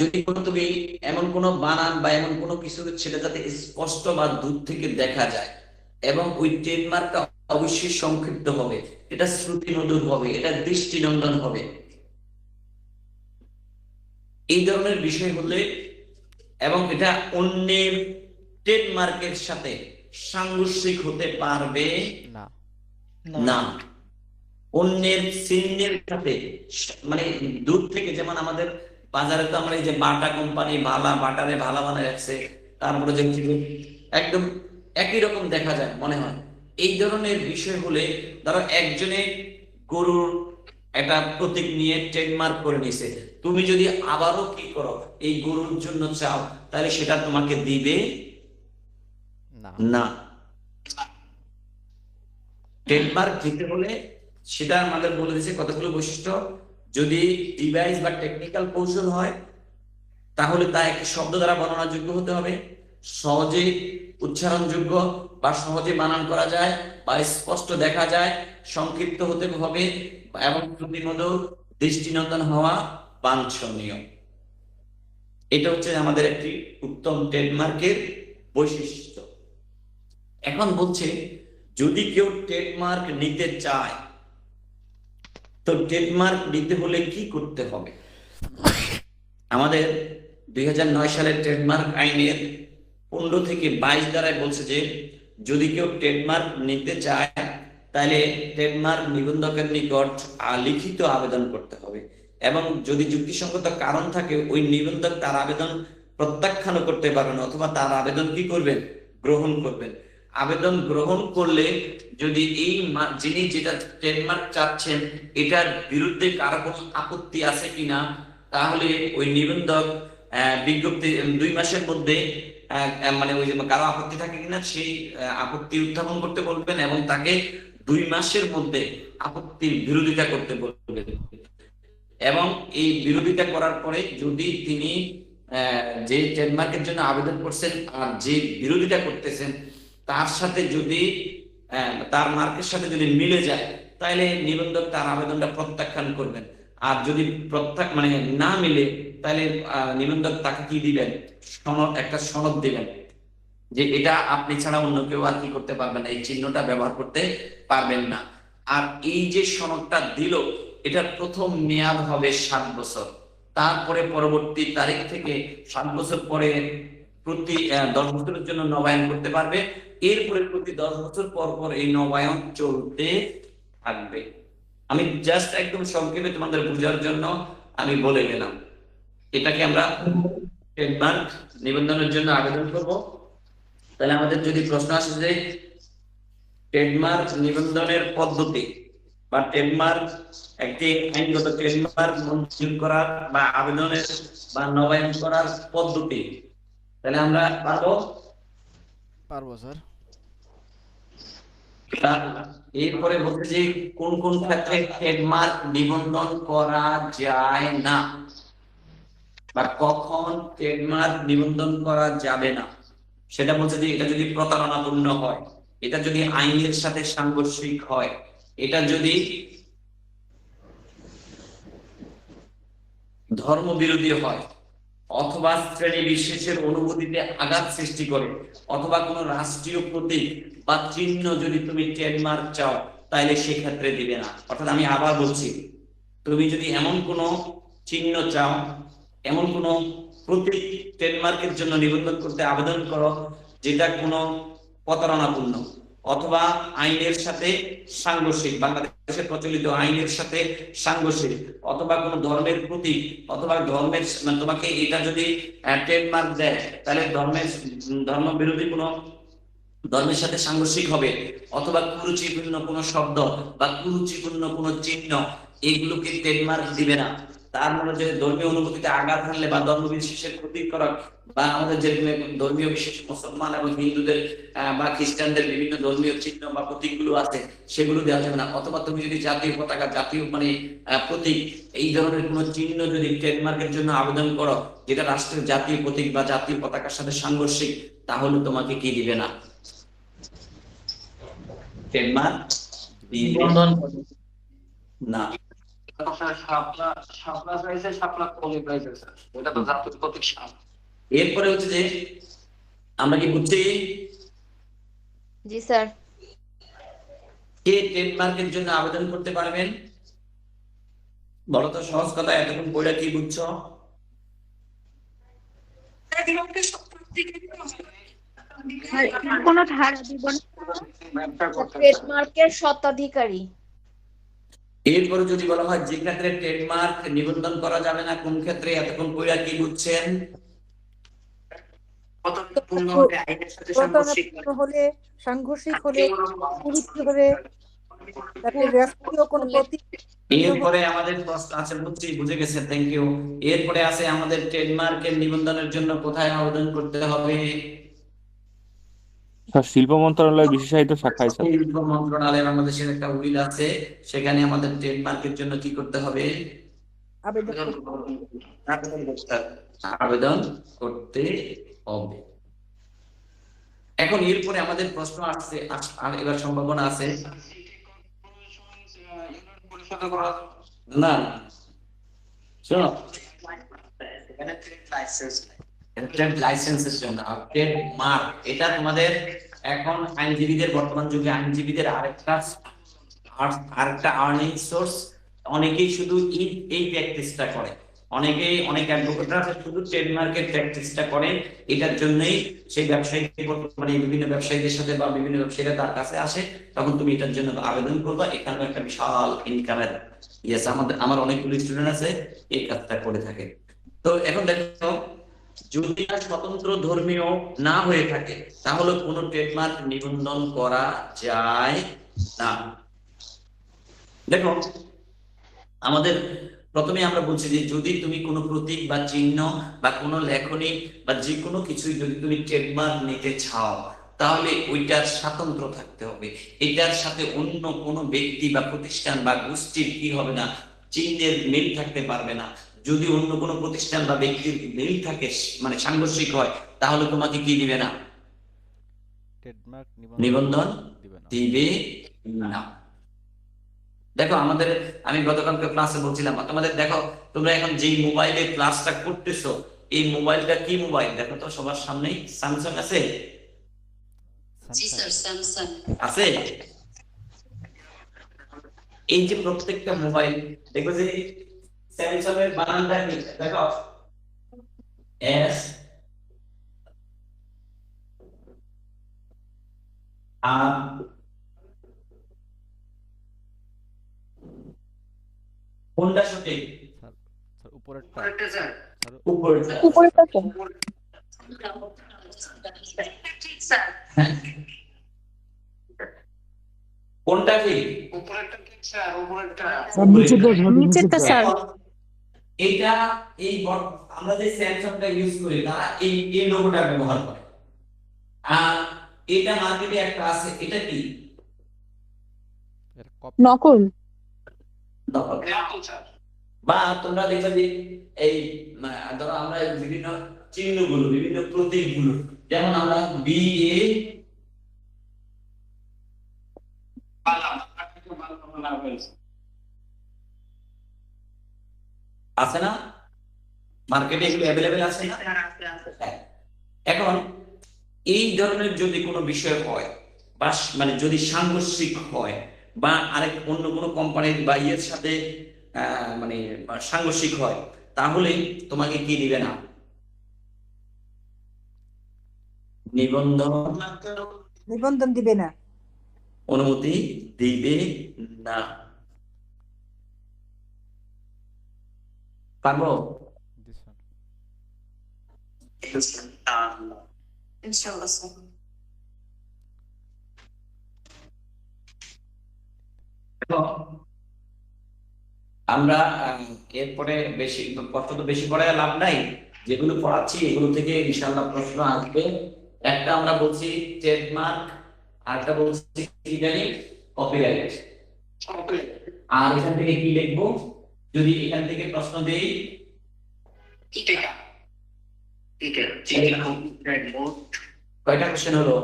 যদি কোনো তুমি এমন কোনো বানান বা এমন কোনো কিছু, সেটা যাতে স্পষ্ট বা দূর থেকে দেখা যায়, এবং ওই ট্রেডমার্কটা অবশ্যই সংক্ষিপ্ত হবে, এটা শ্রুতিমধুর হবে, এটা দৃষ্টিনন্দন হবে, এই ধরনের বিষয় হলে, এবং এটা অন্যের ট্রেডমার্কের সাথে সাংঘর্ষিক হতে পারবে না। অন্যের চিহ্নের সাথে, মানে দূর থেকে, যেমন আমাদের বাজারে তো আমরা এই যে বাটা কোম্পানি, ভালা বাটারে ভালা বানায় রাখছে, তারপরে যে একদম একই রকম দেখা যায় মনে হয়, এই ধরনের বিষয় হলে, ধরো একজনে গরুর একটা প্রতীক নিয়ে ট্রেডমার্ক করে নিছে, তুমি যদি আবারও কি করো এই গরুর জন্য চাও, তাহলে সেটা তোমাকে দিবে না। ট্রেডমার্ক দিতে হলে সেটা আমাদের বলে দিয়েছে কতগুলো বৈশিষ্ট্য। যদি ডিভাইস বা টেকনিক্যাল কৌশল হয়, তাহলে তা একটি শব্দ দ্বারা বর্ণনাযোগ্য হতে হবে, সহজে উচ্চারণযোগ্য বা সহজে বানান করা যায় বা স্পষ্ট দেখা যায়, সংক্ষিপ্ত হতে হবে, এবং শ্রুতিমধুর, দৃষ্টিনন্দন হওয়া বাঞ্ছনীয়। এটা হচ্ছে আমাদের একটি উত্তম ট্রেডমার্কের বৈশিষ্ট্য। এখন বলছে যদি কেউ ট্রেডমার্ক নিতে চায়, তো ট্রেডমার্ক নিতে হলে কি করতে হবে? আমাদের 2009 সালের ট্রেডমার্ক আইনের 15 থেকে 22 ধারায় বলছে যে যদি কেউ ট্রেডমার্ক নিতে চায় তাহলে ট্রেডমার্ক নিবন্ধকের নিকট লিখিত আবেদন করতে হবে, এবং যদি যুক্তিসঙ্গত কারণ থাকে ওই নিবন্ধক তার আবেদন প্রত্যাখ্যান করতে পারবেন অথবা তার আবেদন কি করবেন? গ্রহণ করবেন। আবেদন গ্রহণ করলে যদি এই যিনি যেটা ট্রেডমার্ক চাচ্ছেন এটার বিরুদ্ধে কারো কোনো আপত্তি আছে কিনা, তাহলে ওই নিবন্ধক বিজ্ঞপ্তি 2 মাসের মধ্যে মানে ওই যে কারো আপত্তি থাকে কিনা সেই আপত্তি উত্থাপন করতে বলবেন এবং তাকে 2 মাসের মধ্যে আপত্তির বিরোধিতা করতে বলবেন। এবং এই বিরোধিতা করার পরে যদি তিনি যে ট্রেডমার্কের জন্য আবেদন করছেন আর যে বিরোধিতা করতেছেন তার সাথে যদি তার মার্কের সাথে যদি মিলে যায় তাহলে নিবন্ধক তার আবেদনটা প্রত্যাখ্যান করবেন। আর যদি মানে না মিলে তাহলে নিবন্ধক তাকে কি দিবেন? একটা সনদ দিবেন যে এটা আপনি ছাড়া অন্য কেউ আর কি করতে পারবেন না, এই চিহ্নটা ব্যবহার করতে পারবেন না। আর এই যে সনদটা দিল এটার প্রথম মেয়াদ হবে 7 বছর। তারপরে পরবর্তী তারিখ থেকে 7 বছর পরে প্রতি 10 বছরের জন্য নবায়ন করতে পারবে। এরপরে প্রতি 10 বছর পর পর এই নবায়ন চলতে থাকবে। আমি জাস্ট একদম সংক্ষেপে তোমাদের বোঝার জন্য আমি বলে গেলাম। এটাকে আমরা ট্রেডমার্ক নিবন্ধনের জন্য আবেদন করব। তাহলে আমাদের যদি প্রশ্ন আসে যে ট্রেডমার্ক নিবন্ধনের পদ্ধতি বা ট্রেডমার্ক একটি আইনগত ট্রেডমার্ক মঞ্জুর করার বা আবেদনের বা নবায়ন করার পদ্ধতি, তাহলে আমরা পারবো স্যার। এরপরে বলতে যে কোন কোন ক্ষেত্রে ট্রেডমার্ক নিবন্ধন করা যায় না বা কখন ট্রেডমার্ক নিবন্ধন করা যাবে না সেটা বলছে যে এটা যদি প্রতারণাপূর্ণ হয়, এটা যদি আইনের সাথে সাংঘর্ষিক হয়, এটা যদি ধর্মবিরোধী হয়, অথবা শ্রেণী বিশেষের অনুভূতিতে আঘাত সৃষ্টি করে, অথবা কোনো রাষ্ট্রীয় প্রতীক বা চিহ্ন যদি তুমি ট্রেডমার্ক চাও তাহলে সেক্ষেত্রে দিবে না। অর্থাৎ আমি আবার বলছি, তুমি যদি এমন কোনো চিহ্ন চাও, এমন কোনো প্রতীক ট্রেডমার্কের জন্য নিবন্ধন করতে আবেদন করো যেটা কোনো প্রতারণাপূর্ণ অথবা আইনের সাথে সাংঘর্ষিক, বাংলাদেশের প্রচলিত আইনের সাথে সাংঘর্ষিক, অথবা কোনো ধর্মের প্রতীক অথবা ধর্মের তোমাকে এটা যদি ট্রেডমার্ক দেয় তাহলে ধর্ম বিরোধী কোনো ধর্মের সাথে সাংঘর্ষিক হবে, অথবা কুরুচিপূর্ণ কোনো শব্দ বা কুরুচিপূর্ণ কোনো চিহ্ন, এগুলোকে ট্রেডমার্ক দিবে না। তার মানে যে ধর্মীয় অনুভূতিতে আঘাত হানলে বা ধর্ম বিশেষের ক্ষতিকারক বা আমাদের যে ধর্মীয় বিশেষ মুসলমান এবং হিন্দুদের বা খ্রিস্টানদের বিভিন্ন ধর্মীয় চিহ্ন বা প্রতীকগুলো আছে সেগুলো দেওয়া যাবে না। অথবা তুমি যদি জাতীয় পতাকা, জাতীয় মানে প্রতীক, এই ধরনের কোনো চিহ্ন যদি ট্রেডমার্কের জন্য আবেদন করো যেটা রাষ্ট্রের জাতীয় প্রতীক বা জাতীয় পতাকার সাথে সাংঘর্ষিক, তাহলে তোমাকে কি দিবে না? ট্রেডমার্ক দিবে না। এরপরে হচ্ছে যে আমরা কি বুঝছি? জি স্যার। কে ট্রেডমার্কের জন্য আবেদন করতে পারবেন? বলো তো সহজ কথা, এতক্ষণ বইটা কি বুঝছো? কোনো ধারা দিব না, ট্রেডমার্কের স্বত্বাধিকারী। এরপরে যদি বলা হয় যে ক্ষেত্রে ট্রেডমার্ক নিবন্ধন করা যাবে না কোন ক্ষেত্রে, এতক্ষণ বইটা কি বুঝছেন? হলে, সাংঘর্ষিক হলে, কুরুচি হলে, তারপরে রাষ্ট্রীয় কোনো প্রতীক। এরপরে আমাদের প্রশ্ন আছে, বুঝে গেছে, থ্যাংক ইউ। এরপরে আছে আমাদের ট্রেডমার্কের নিবন্ধনের জন্য কোথায় আবেদন করতে হবে? শিল্প মন্ত্রণালয়ের বিশেষায়িত শাখায় স্যার। শিল্প মন্ত্রণালয় বাংলাদেশের একটা উইল আছে, সেখানে আমাদের ট্রেডমার্কের জন্য কি করতে হবে? আবেদন করতে হবে। এখন এরপরে আমাদের প্রশ্ন আসছে, এবার সম্ভাবনা আছে না, শোনো, ট্রেড লাইসেন্সের জন্য ট্রেডমার্ক, এটা তোমাদের এখন আইনজীবীদের বর্তমান যুগে আইনজীবীদের আরেকটা আর্নিং সোর্স, অনেকেই শুধু এই প্র্যাকটিসটা করে, অনেক অ্যাডভোকেটরা শুধু ট্রেডমার্কের প্র্যাকটিসটা করে। এটার জন্যই সেই ব্যবসায়ী মানে বিভিন্ন ব্যবসায়ীদের সাথে বা বিভিন্ন ব্যবসায়ীরা তার কাছে আসে, তখন তুমি এটার জন্য আবেদন করবা, এখানে একটা বিশাল ইনকামের আমার অনেকগুলো স্টুডেন্ট আছে এই কাজটা করে থাকে। তো এখন দেখো, যদি স্বতন্ত্র ধর্মীয় না হয়ে থাকে তাহলে কোনো ট্রেডমার্ক নিবন্ধন করা যায় না। দেখো, আমাদের প্রথমে আমরা বলছি যে যদি তুমি কোনো প্রতীক বা চিহ্ন বা কোনো লেখনী বা যে কোনো কিছুই যদি তুমি ট্রেডমার্ক নিতে চাও, তাহলে ওইটার স্বাতন্ত্র থাকতে হবে। এটার সাথে অন্য কোনো ব্যক্তি বা প্রতিষ্ঠান বা গোষ্ঠীর কি হবে না, চিহ্নের মিল থাকতে পারবে না। যদি অন্য কোনো প্রতিষ্ঠান বা ব্যক্তির মিল থাকে, মানে সাংঘর্ষিক হয়, তাহলে তোমাকে কি দিবে না? ট্রেডমার্ক নিবন্ধন দিবে না। দিবে না। দেখো, আমি গতকালকে ক্লাসে বলছিলাম তোমাদের, দেখো তোমরা এখন যে মোবাইলে ক্লাসটা করতেছো, এই মোবাইলটা কি মোবাইল দেখো তো সবার সামনেই? স্যামসাং আছে? আছে? এই যে প্রত্যেকটা মোবাইল দেখো যে স্যামসাং এর বানানটা কি দেখো, এস আর কোনটা সঠিক? স্যার উপরেরটা। আরেকটা স্যার, উপরেরটা। উপরেরটা তো হ্যাঁ। কোনটা ঠিক? উপরেরটা ঠিক স্যার, উপরেরটা। নিচেরটা স্যার। এটা আমরা যে স্যামসাংটা ইউজ করি তারা এই লোগোটা ব্যবহার করে। আর এটা মার্কেটে একটা আছে, এটা কি? নকল। বা তোমরা দেখবে যে এই ধরো আমরা বিভিন্ন চিহ্নগুলো, বিভিন্ন প্রতীকগুলো, যেমন আমরা BA আছে না, মার্কেটে এগুলো অ্যাভেলেবেল আছে না? এখন এই ধরনের যদি কোনো বিষয় হয় বা মানে যদি সাংঘর্ষিক হয় বা অন্য কোনো কোম্পানির বা ইয়ের সাথে মানে সাংঘর্ষিক হয়, তাহলে তোমাকে কি দিবে না? নিবন্ধন দিবে না, অনুমতি দিবে না। পারবো? আমরা এরপরে বেশি কষ্ট তো বেশি পড়ায় লাভ নাই, যেগুলো পড়াচ্ছি এগুলো থেকে ইনশাআল্লাহ প্রশ্ন আসবে। একটা আমরা বলছি ট্রেডমার্ক, আরেকটা বলছি কি জানি, কপিরাইট। আর এখান থেকে কি লিখবো? যদি এখান থেকে প্রশ্ন দেই, কয়টা কোশ্চেন হলো?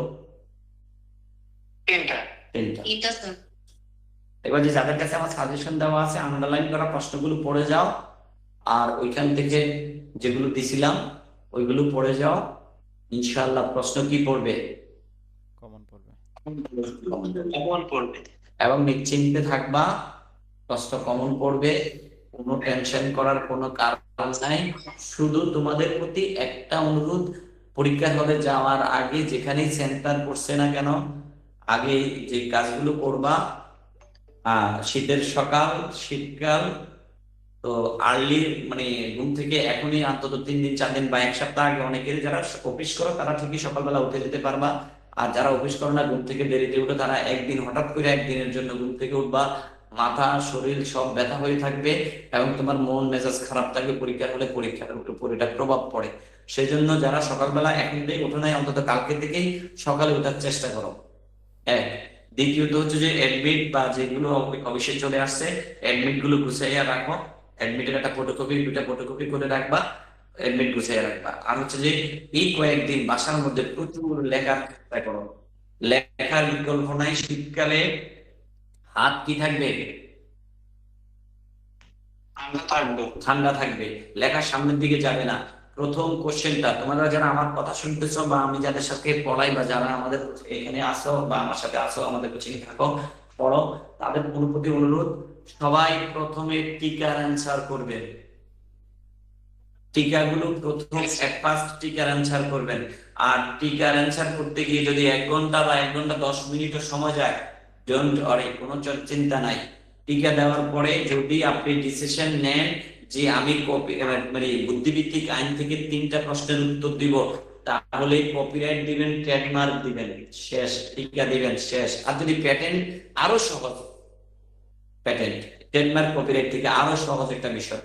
3টা। এবার যে যাদের কাছে আমার সাজেশন দেওয়া আছে, আন্ডারলাইন করা প্রশ্নগুলো পড়ে যাও, আর ওইখান থেকে যেগুলো দিছিলাম ওইগুলো পড়ে যাও। ইনশাআল্লাহ প্রশ্ন কি পড়বে? কমন পড়বে। এবং নিশ্চিন্তে থাকবা, প্রশ্ন কমন পড়বে, কোনো টেনশন করার কোনো কারণ নাই। শুধু তোমাদের প্রতি একটা অনুরোধ, পরীক্ষা হলে যাওয়ার আগে যেখানেই সেন্টার পড়ছে না কেন, আগে যে কাজগুলো করবা, শীতের সকাল, শীতকাল, তো আর্লি মানে ঘুম থেকে এখনই অন্তত 3 দিন 4 দিন বা 1 সপ্তাহ আগে, অনেকের যারা অফিস করো তারা ঠিকই সকালবেলা উঠে যেতে পারবা, আর যারা অফিস করো না, ঘুম থেকে দেরিতে উঠে, তারা একদিন হঠাৎ করে একদিনের জন্য ঘুম থেকে উঠবা, মাথা শরীর সব ব্যথা হয়ে থাকবে এবং তোমার মন মেজাজ খারাপ থাকবে। পরীক্ষার হলে পরীক্ষার উপর এটা প্রভাব পড়ে। সেই জন্য যারা সকালবেলা এখন থেকে উঠে নাই, অন্তত কালকে থেকেই সকালে ওঠার চেষ্টা করো। এক। দ্বিতীয়ত হচ্ছে যে অ্যাডমিট বা যেগুলো অফিসে চলে আসছে, অ্যাডমিট গুলো গুছাইয়া রাখো। অ্যাডমিটের একটা ফটোকপি, 2টা ফটোকপি করে রাখবা, অ্যাডমিট গুছাইয়া রাখবা। আর হচ্ছে যে এই কয়েকদিন বাসার মধ্যে প্রচুর লেখার চেষ্টা করো। লেখার বিকল্প নাই। শীতকালে হাত কি থাকবে? ঠান্ডা থাকবে। লেখার সামনের দিকে যাবে না। প্রথম কোশ্চেনটা তোমরা যারা আমার কথা শুনতেছো বা আমি যাদের সাথে পড়াই বা যারা আমাদের এখানে আসো বা আমার সাথে আসো আমাদের কোচিং থাকো পড়ো, তাদের প্রতি অনুরোধ, সবাই প্রথমে টিকার অ্যান্সার করবেন। টিকাগুলো প্রথম ফার্স্ট টিকার অ্যান্সার করবেন। আর টিকার অ্যান্সার করতে গিয়ে যদি 1 ঘন্টা বা 1 ঘন্টা 10 মিনিটও সময় যায়, ডোন্ট ওয়ারি, কোনো চিন্তা নাই। টিকা দেওয়ার পরে যদি আপনি ডিসিশন নেন যে আমি মানে বুদ্ধিভিত্তিক আইন থেকে 3টা প্রশ্নের উত্তর দিব, তাহলে কপিরাইট দিবেন, ট্রেডমার্ক দিবেন, শেষ, টিকা দিবেন, শেষ। আর যদি প্যাটেন্ট, আরো সহজ, প্যাটেন্ট ট্রেডমার্ক কপিরাইট থেকে আরো সহজ একটা বিষয়,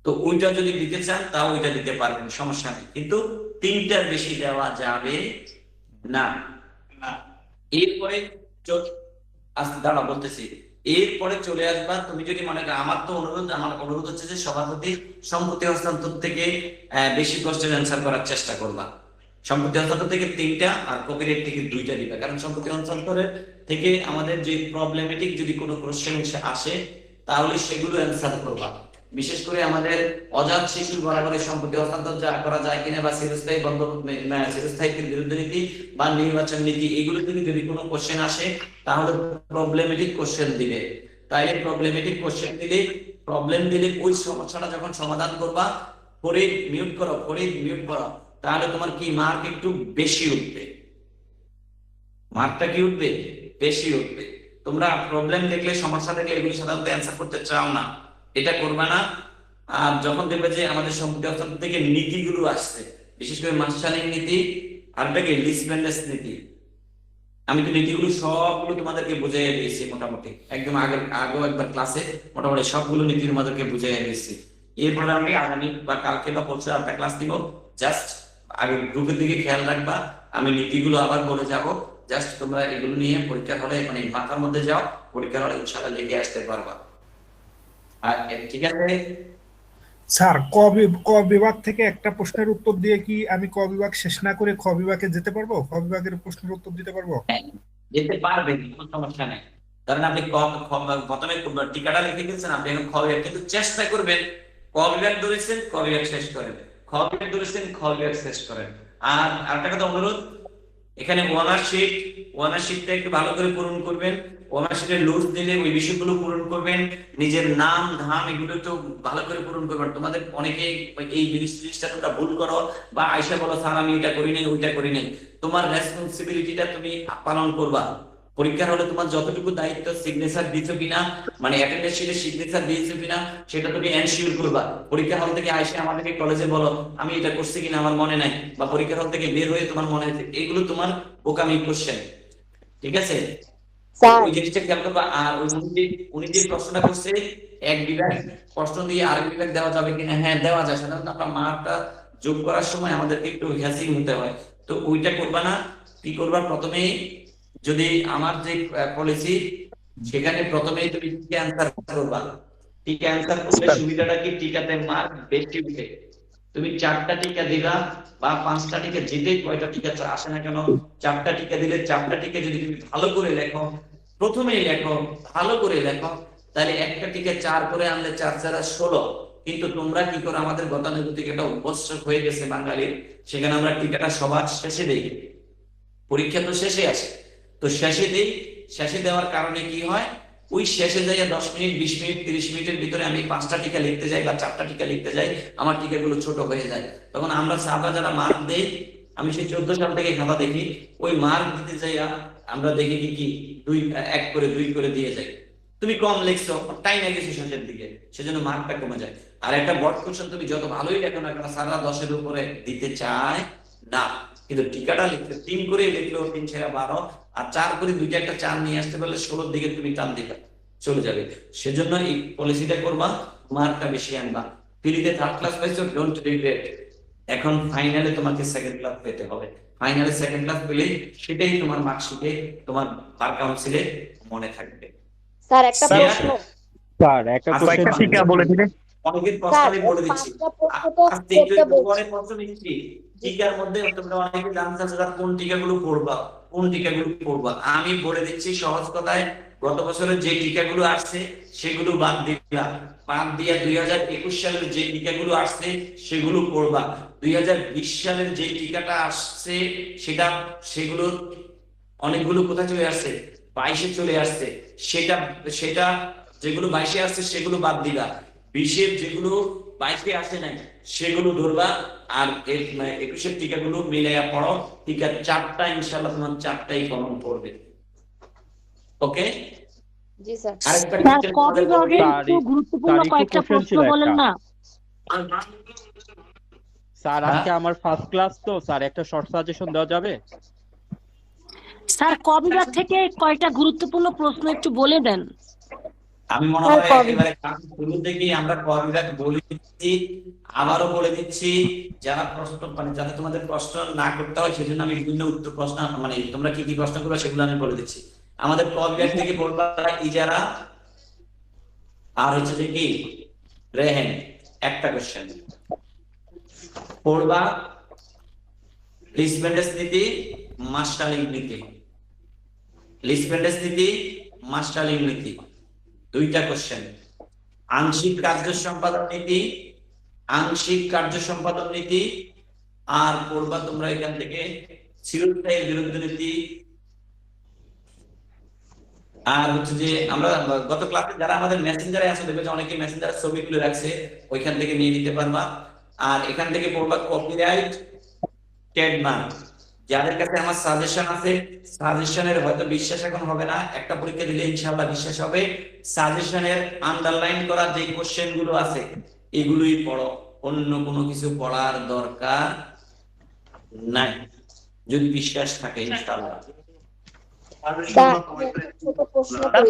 তো ওইটা যদি দিতে চান তাও ওইটা দিতে পারবেন, সমস্যা নেই, কিন্তু 3টার বেশি দেওয়া যাবে না। এরপরে আস্তে দাঁড়া বলতেছি, এরপরে চলে আসবা তুমি যদি মনে করো, আমার অনুরোধ হচ্ছে যে সবার প্রতি সম্পত্তি হস্তান্তর থেকে বেশি কোশ্চেন অ্যান্সার করার চেষ্টা করবা। সম্পত্তি হস্তান্তর থেকে 3টা আর কপিরাইট থেকে 2টা দিবা, কারণ সম্পত্তি হস্তান্তরের থেকে আমাদের যে প্রবলেমেটিক যদি কোনো কোশ্চেন আসে তাহলে সেগুলো অ্যান্সার করবা। বিশেষ করে আমাদের অজাত শিশু বরাবরের সম্পত্তি হস্তান্তর যা করা যায় কিনা বা চিরস্থায়ী চিরস্থায়ী বিরুদ্ধে নীতি বা নির্বাচন নীতি, এগুলো থেকে যদি কোনো কোশ্চেন আসে তাহলে প্রবলেমেটিক কোশ্চেন দিবে। তাই প্রবলেমেটিক কোশ্চেন দিলে, প্রবলেম দিলে ওই সমস্যাটা যখন সমাধান করবা, পরে মিউট করো, তাহলে তোমার কি মার্ক একটু বেশি উঠবে, মার্কটা কি উঠবে, বেশি উঠবে। তোমরা প্রবলেম দেখলে, সমস্যা দেখলে এগুলি সাধারণত অ্যান্সার করতে চাও না, এটা করবা না। আর যখন দেখবে যে আমাদের সম্পত্তি হস্তান্তর থেকে নীতিগুলো আসছে, বিশেষ করে মাসচালিক নীতি আর লিসবেন্ডেস নীতি, আমি তো নীতিগুলো সবগুলো তোমাদেরকে বুঝাইয়া দিয়েছি মোটামুটি, একদম আগেও একবার ক্লাসে মোটামুটি সবগুলো নীতি তোমাদেরকে বুঝাইয়া দিয়েছি। এরপরে আমি আগামী বা কালকে বা পরশু একটা ক্লাস দিব, জাস্ট আগে গ্রুপের দিকে খেয়াল রাখবা, আমি নীতিগুলো আবার বলে যাব, জাস্ট তোমরা এগুলো নিয়ে পরীক্ষার হলে মানে মাথার মধ্যে যাও, পরীক্ষার হলে ইনশাআল্লাহ লিখে আসতে পারবা। আর ঠিক আছে স্যার, ক বিভাগ থেকে একটা প্রশ্নের উত্তর দিয়ে কি আমি ক বিভাগ শেষ না করে খ বিভাগে যেতে পারবো? খ বিভাগের প্রশ্নের উত্তর দিতে পারবো? যেতে পারবেন, কোনো সমস্যা নেই। কারণ আপনি প্রথমে টিকাটা লিখে দিয়েছেন, আপনি এখন খ বিভাগ, কিন্তু চেষ্টা করবেন ক বিভাগ ধরেছেন ক বিভাগ শেষ করেন, খ বিভাগ ধরেছেন খ বিভাগ শেষ করেন। আর আরেকটা কথা অনুরোধ, এখানে ওয়ানারশিটটা একটু ভালো করে পূরণ করবেন। ওয়ানারশিটের লুজ দিলে ওই বিষয়গুলো পূরণ করবেন, নিজের নাম ধাম এগুলো একটু ভালো করে পূরণ করবেন। তোমাদের অনেকেই এই জিনিসটা তোমরা ভুল করো বা আয়সা বলো স্যার আমি এটা করি নাই ওইটা করি নাই, তোমার রেসপন্সিবিলিটিটা তুমি পালন করবা। পরীক্ষার হলে তোমার যতটুকু দায়িত্ব, সিগনেচার দিয়েছো কিনা, মানে অ্যাটেন্ডেন্স শিটে সিগনেচার দিয়েছো কিনা সেটা তুমি এনশিওর করবা। পরীক্ষার হল থেকে আইসা আমাদেরকে কলেজে বলো আমি এটা করছি কিনা আমার মনে নাই, বা পরীক্ষার হল থেকে বের হয়ে তোমার মনে আছে, এগুলো তোমার বোকামি কোশ্চেন, ঠিক আছে? ওই জিনিসটা খেয়াল করবা। আর উনি যে প্রশ্নটা করছে, এক বিভাগ প্রশ্ন দিয়ে আরেক বিভাগ দেওয়া যাবে কিনা, হ্যাঁ দেওয়া যায়। সাধারণত আমরা মার্কটা যোগ করার সময় আমাদেরকে একটু হ্যাসিং হতে হয়, তো ওইটা করবা না। কি করবা, প্রথমে যদি আমার যে পলিসি সেখানে প্রথমেই তুমি টিকা অ্যান্সার করবা। টিকা অ্যান্সার করলে সুবিধাটা কি, টিকাতে মার্ক বেশি উঠে। তুমি 4টা টিকা দিবা বা 5টা টিকা, যেতেই কয়টা টিকা আসে না কেন, 4টা টিকা দিলে 4টা টিকা যদি তুমি ভালো করে লেখো, প্রথমেই লেখো, ভালো করে লেখো, তাহলে একটা টিকা 4 করে আনলে 4 4 16। কিন্তু তোমরা কি করো, আমাদের গতানুগতিক একটা অভ্যস্ত হয়ে গেছে বাঙালির, সেখানে আমরা টিকাটা সবার শেষে দেই, পরীক্ষা তো শেষে আসে, তো শেষে দেওয়ার কারণে কি হয়, ওই শেষে যাই 10 মিনিট 20 মিনিট 30 মিনিটের ভিতরে আমি 5টা টিকা লিখতে যাই বা 4টা টিকা লিখতে যাই, আমার টিকাগুলো ছোট হয়ে যায়। তখন আমরা সাদা যারা মার্ক দেই, আমি সেই 14 সাল থেকে খাতা দেখি, ওই মার্ক দিতে যাইয়া আমরা দেখি কি 1 করে 2 করে দিয়ে যাই। তুমি কম লিখছো, টাইম গেছে শেষের দিকে, সেজন্য মার্কটা কমে যায়। আর একটা বড় কোশ্চেন তুমি যত ভালোই লেখো না কেন, সারা 10-এর উপরে দিতে চায় না। কিন্তু টিকাটা লিখতে 3 করে লিখলেও 3 × 12, আর 4 করে 2টা একটা 4 নিয়ে আসতে পারলে 16-র দিকে তুমি টান দিবে, চলে যাবে। সেজন্য এই পলিসিটা করবা, মার্কটা বেশি আনবা। ফ্রিতে 3rd ক্লাস পাইছো, ডোন্ট রিগ্রেট, এখন ফাইনালে তোমাকে 2nd ক্লাস পেতে হবে। ফাইনালে 2nd ক্লাস পেলে সেটাই তোমার মার্কশিটে, তোমার বার কাউন্সিলে মনে থাকবে। স্যার একটা প্রশ্ন, স্যার একটা কোশ্চেন টিকা বলে দিলে অনেকের প্রশ্ন আমি বলে দিচ্ছি, আজকে একটু পরে প্রশ্ন নিচ্ছি। টিকার মধ্যে তোমরা অনেকে জানতে চাচ্ছো কোন টিকাগুলো পড়বা, কোন টিকাগুলো পড়বা। আমি বলে দিচ্ছি সহজ কথায়, গত বছরের যে টিকাগুলো আসছে সেগুলো বাদ দিবা, বাদ দিয়ে 2021 সালের যে টিকাগুলো আসছে সেগুলো পড়বা। 2020 সালের যে টিকাটা আসছে সেগুলো অনেকগুলো কোথায় চলে আসছে, 22-এ চলে আসছে। সেটা যেগুলো 22-এ আসছে সেগুলো বাদ দিবা, 20-এর যেগুলো 22-এ আসে নাই সেগুলো ধরবা। আর 21-এর টিকাগুলো মিলাইয়া পড়ো। টিকা 4টা ইনশাআল্লাহ তোমার 4টাই কমন পড়বে। ওকে, জি স্যার। আরেকটা স্যার question কবি তোমাদের ভাগের বলবো। একটু গুরুত্বপূর্ণ একটু কয়েকটা question প্রশ্ন ছিল বলেন একটা। না। স্যার আজকে আমার ফার্স্ট ক্লাস তো স্যার, একটা শর্ট সাজেশন দেওয়া যাবে? স্যার কবি ভাগ থেকে কয়টা গুরুত্বপূর্ণ প্রশ্ন একটু বলে দেন। আমি মনে হয় একেবারে শুরু থেকেই আমরা কবিভাগ বলে দিচ্ছি, আবারও বলে দিচ্ছি। যারা প্রশ্ন যাতে তোমাদের প্রশ্ন না করতে হয় সেজন্য আমি বিভিন্ন উত্তর প্রশ্ন তোমরা কি কি প্রশ্ন করবে সেগুলো আমি বলে দিচ্ছি। আমাদের কবিভাগ থেকে বলবা ইজারা আর হচ্ছে যে কি রেহেন, একটা কোশ্চেন পড়বা। লিসবেন্ডেস নীতি, মার্শালিং নীতি, লিসবেন্ডেস নীতি, মার্শালিং নীতি, 2টা কোশ্চেন। আংশিক কার্য সম্পাদন নীতি, আংশিক কার্য সম্পাদন নীতি, আর পড়বা তোমরা এখান থেকে চিরস্থায়ী বিরুদ্ধ নীতি। আর হচ্ছে যে আমরা গত ক্লাসে যারা আমাদের মেসেঞ্জারে আছে দেখবে যে অনেকে মেসেঞ্জার ছবি তুলে রাখছে, ওইখান থেকে নিয়ে নিতে পারবা। আর এখান থেকে পড়বা কপিরাইট, ট্রেডমার্ক। যাদের কাছে আমার সাজেশন আছে, সাজেশনের হয়তো বিশ্বাস এখন হবে না, একটা পরীক্ষা দিলে ইনশাআল্লাহ বিশ্বাস হবে। সাজেশনের আন্ডারলাইন করা যে কোশ্চেন গুলো আছে এগুলোই পড়ো, অন্য কোনো কিছু পড়ার দরকার নাই যদি বিশ্বাস থাকে ইনশাআল্লাহ।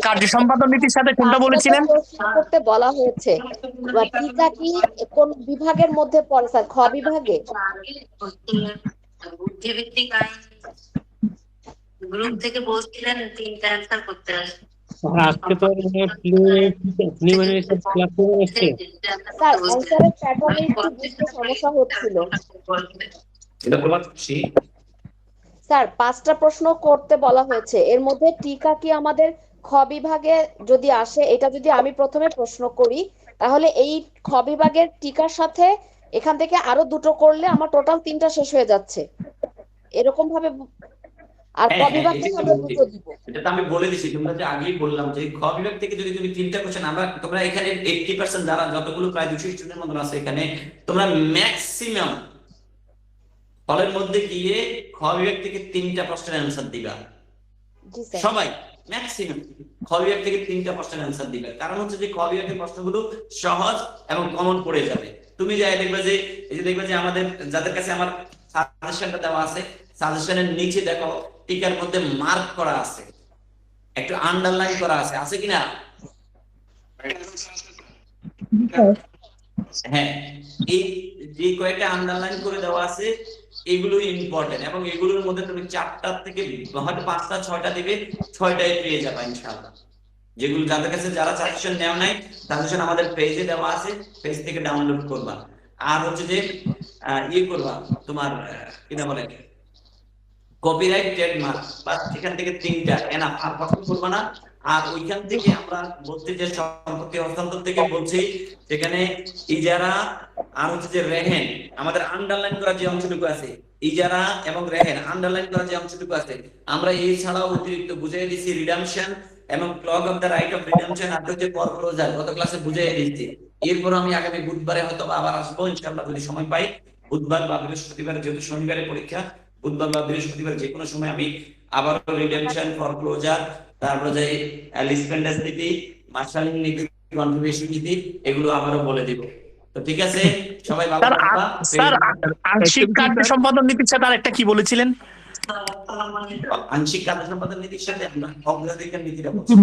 কার্য সম্পাদন নীতির সাথে কোনটা বলেছিলেন? করতে বলা হয়েছে টিকা কি কোন বিভাগের মধ্যে পড়ে স্যার? খ বিভাগে। বুদ্ধিভিত্তিক আইন গ্রুপ থেকে বলছিলেন 3টা অ্যানসার করতে আসে। আজকে তো নিউমেরিক্যাল ক্লাস হচ্ছে স্যার অ্যানসারের প্যাটার্নে একটু বুঝতে সমস্যা হচ্ছিল। এটা তোমার খুশি? স্যার 5টা প্রশ্ন করতে বলা হয়েছে, এর মধ্যে টিকা কি আমাদের খ বিভাগে যদি আসে, এটা যদি আমি প্রথমে প্রশ্ন করি তাহলে এই খ বিভাগের টিকার সাথে এখান থেকে আরো 2টো করলে আমার টোটাল 3টা শেষ হয়ে যাচ্ছে, এরকম ভাবে। আর ক বিভাগ থেকে আমরা 2টো দিব। এটা তো আমি বলে দিছি, তোমরা যে আগেই বললাম যে খ বিভাগ থেকে যদি তুমি 3টা কোশ্চেন তোমরা এখানে 80% যারা যতগুলো প্রায় 200 স্টুডেন্টের মতন আছে এখানে, তোমরা ম্যাক্সিমাম হলের মধ্যে গিয়ে খ বিভাগ থেকে 3টা প্রশ্নের অ্যানসার দিবা। সবাই ম্যাক্সিমাম খ বিভাগ থেকে 3টা প্রশ্নের অ্যানসার দিবে। কারণ হচ্ছে যে খ বিভাগের প্রশ্নগুলো সহজ এবং কমন পড়ে যাবে। তুমি যাই দেখবে যে আমাদের যাদের কাছে আমার সাজেশনটা দেওয়া আছে, সাজেশনের নিচে দেখো টিকার মধ্যে মার্ক করা আছে, একটু আন্ডারলাইন করা আছে কিনা? হ্যাঁ, এই যে কয়েকটা আন্ডারলাইন করে দেওয়া আছে এগুলো ইম্পর্টেন্ট, এবং এগুলোর মধ্যে তুমি 4টা থেকে হয়তো 5টা 6টা দিবে, 6টাই পেয়ে যাবে ইনশাআল্লাহ। যেগুলো যাদের কাছে যারা সাজেশন নেও নাই, সাজেশন আমাদের পেজে দেওয়া আছে, পেজ থেকে ডাউনলোড করবা। আর হচ্ছে যে করবা তোমার কি না বলে কপিরাইট, ট্রেডমার্ক, বাস এখান থেকে 3টা এনাফ, আর কষ্ট করবা না। আর ওইখান থেকে আমরা বলতে যে সম্পত্তি হস্তান্তর থেকে বলছি, যেখানে ইজারা আর হচ্ছে যে রেহেন, আমাদের আন্ডারলাইন করা যে অংশটুকু আছে, ইজারা এবং রেহেন আন্ডারলাইন করা যে অংশটুকু আছে, আমরা এই ছাড়াও অতিরিক্ত বুঝিয়ে দিচ্ছি রিডামশন এবং clog of the right of redemption, আর হচ্ছে ফরক্লোজার গত ক্লাসে বুঝিয়ে দিচ্ছি। এরপর আমি আগামী বুধবারে হয়তো আবার আসবো ইনশাআল্লাহ, যদি সময় পাই। বুধবার বা বৃহস্পতিবার, যেহেতু শনিবারে পরীক্ষা, বুধবার বা বৃহস্পতিবার যে কোনো সময় আমি আবার রিডেমশন, ফরক্লোজার, তারপরে যে লিসপেন্ডেস নীতি, মার্শালিং নীতি, কনফিউশন নীতি, এগুলো আবারও বলে দিব। তো ঠিক আছে, সবাই ভালো থাকবা। স্যার আংশিক কার্য সম্পাদন নীতির সাথে আরেকটা কি বলেছিলেন? আংশিক কার্য সম্পাদন নীতির সাথে আমরা অগ্রাধিকার নীতিটা বলছি।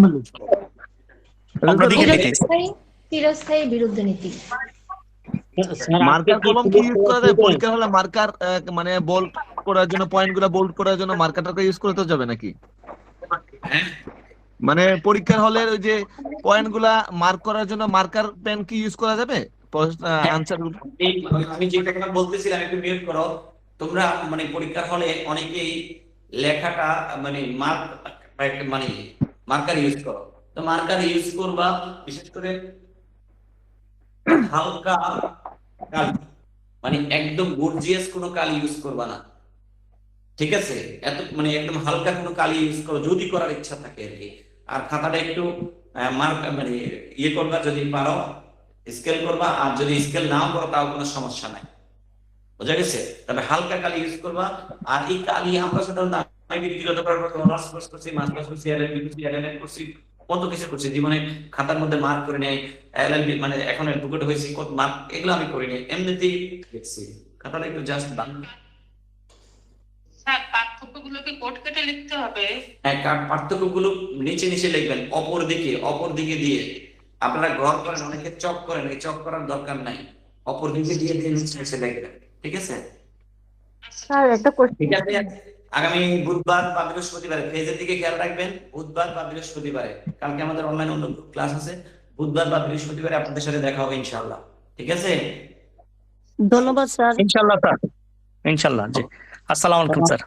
চিরস্থায়ী বিরুদ্ধ নীতি। মার্কার কলম কি ইউজ করা যায়? পরীক্ষা হলে মার্কার মানে বোল্ড করার জন্য, পয়েন্টগুলো বোল্ড করার জন্য মার্কারটাকে ইউজ করতে যাবে নাকি? মানে পরীক্ষার হলে ওই যে পয়েন্টগুলা মার্ক করার জন্য মার্কার পেন কি ইউজ করা যাবে আনসারগুলো? আমি যে কথা বলতেছিলাম একটু মিউট করো। তোমরা মানে পরীক্ষার হলে অনেকেই লেখাটা মানে মার্ক মানে মার্কার ইউজ করো। তো মার্কার ইউজ করবা বিশেষ করে হালকা কালি, মানে একদম গর্জিয়াস কোনো কালি ইউজ করবা না, ঠিক আছে? এত মানে একদম হালকা কোনো কালি ইউজ করো যদি করার ইচ্ছা থাকে আর কি। আর খাতাটা একটু মার্ক মানে ইয়ে করবা, যদি পারো স্কেল করবা, আর যদি স্কেল নাও করো তাও কোনো সমস্যা নাই, বোঝা গেছে? তবে হালকা কালি ইউজ করবা। আর এই কালি আমরা সাধারণত আমি ব্যক্তিগত অনার্স কোর্স করছি, মাস্টার্স করছি, এলএলবি করছি, এলএলএম করছি, কত কিছু করছি জীবনে, খাতার মধ্যে মার্ক করে নেই, এলএলবি মানে এখন অ্যাডভোকেট হয়েছি, কত মার্ক এগুলো আমি করিনি, এমনিতেই লিখছি খাতাটা একটু জাস্ট স্যার পার্থক্যগুলো কি কোড কেটে লিখতে হবে? হ্যাঁ, পার্থক্যগুলো নিচে নিচে লিখবেন, অপর দিকে দিয়ে। আপনারা ঘর করেন, অনেকে চক করেন, এই চক করার দরকার নাই, অপর দিকে দিয়ে নিচে নিচে লিখবেন, ঠিক আছে? স্যার একটা ঠিক আছে, আগামী বুধবার বা বৃহস্পতিবারে পেজের দিকে খেয়াল রাখবেন, বুধবার বা বৃহস্পতিবারে, কালকে আমাদের অনলাইন অন্য ক্লাস আছে, বুধবার বা বৃহস্পতিবারে আপনাদের সাথে দেখা হবে ইনশাআল্লাহ, ঠিক আছে? ধন্যবাদ স্যার। ইনশাল্লাহ স্যার, ইনশাল্লাহ জি। আসসালামু আলাইকুম স্যার।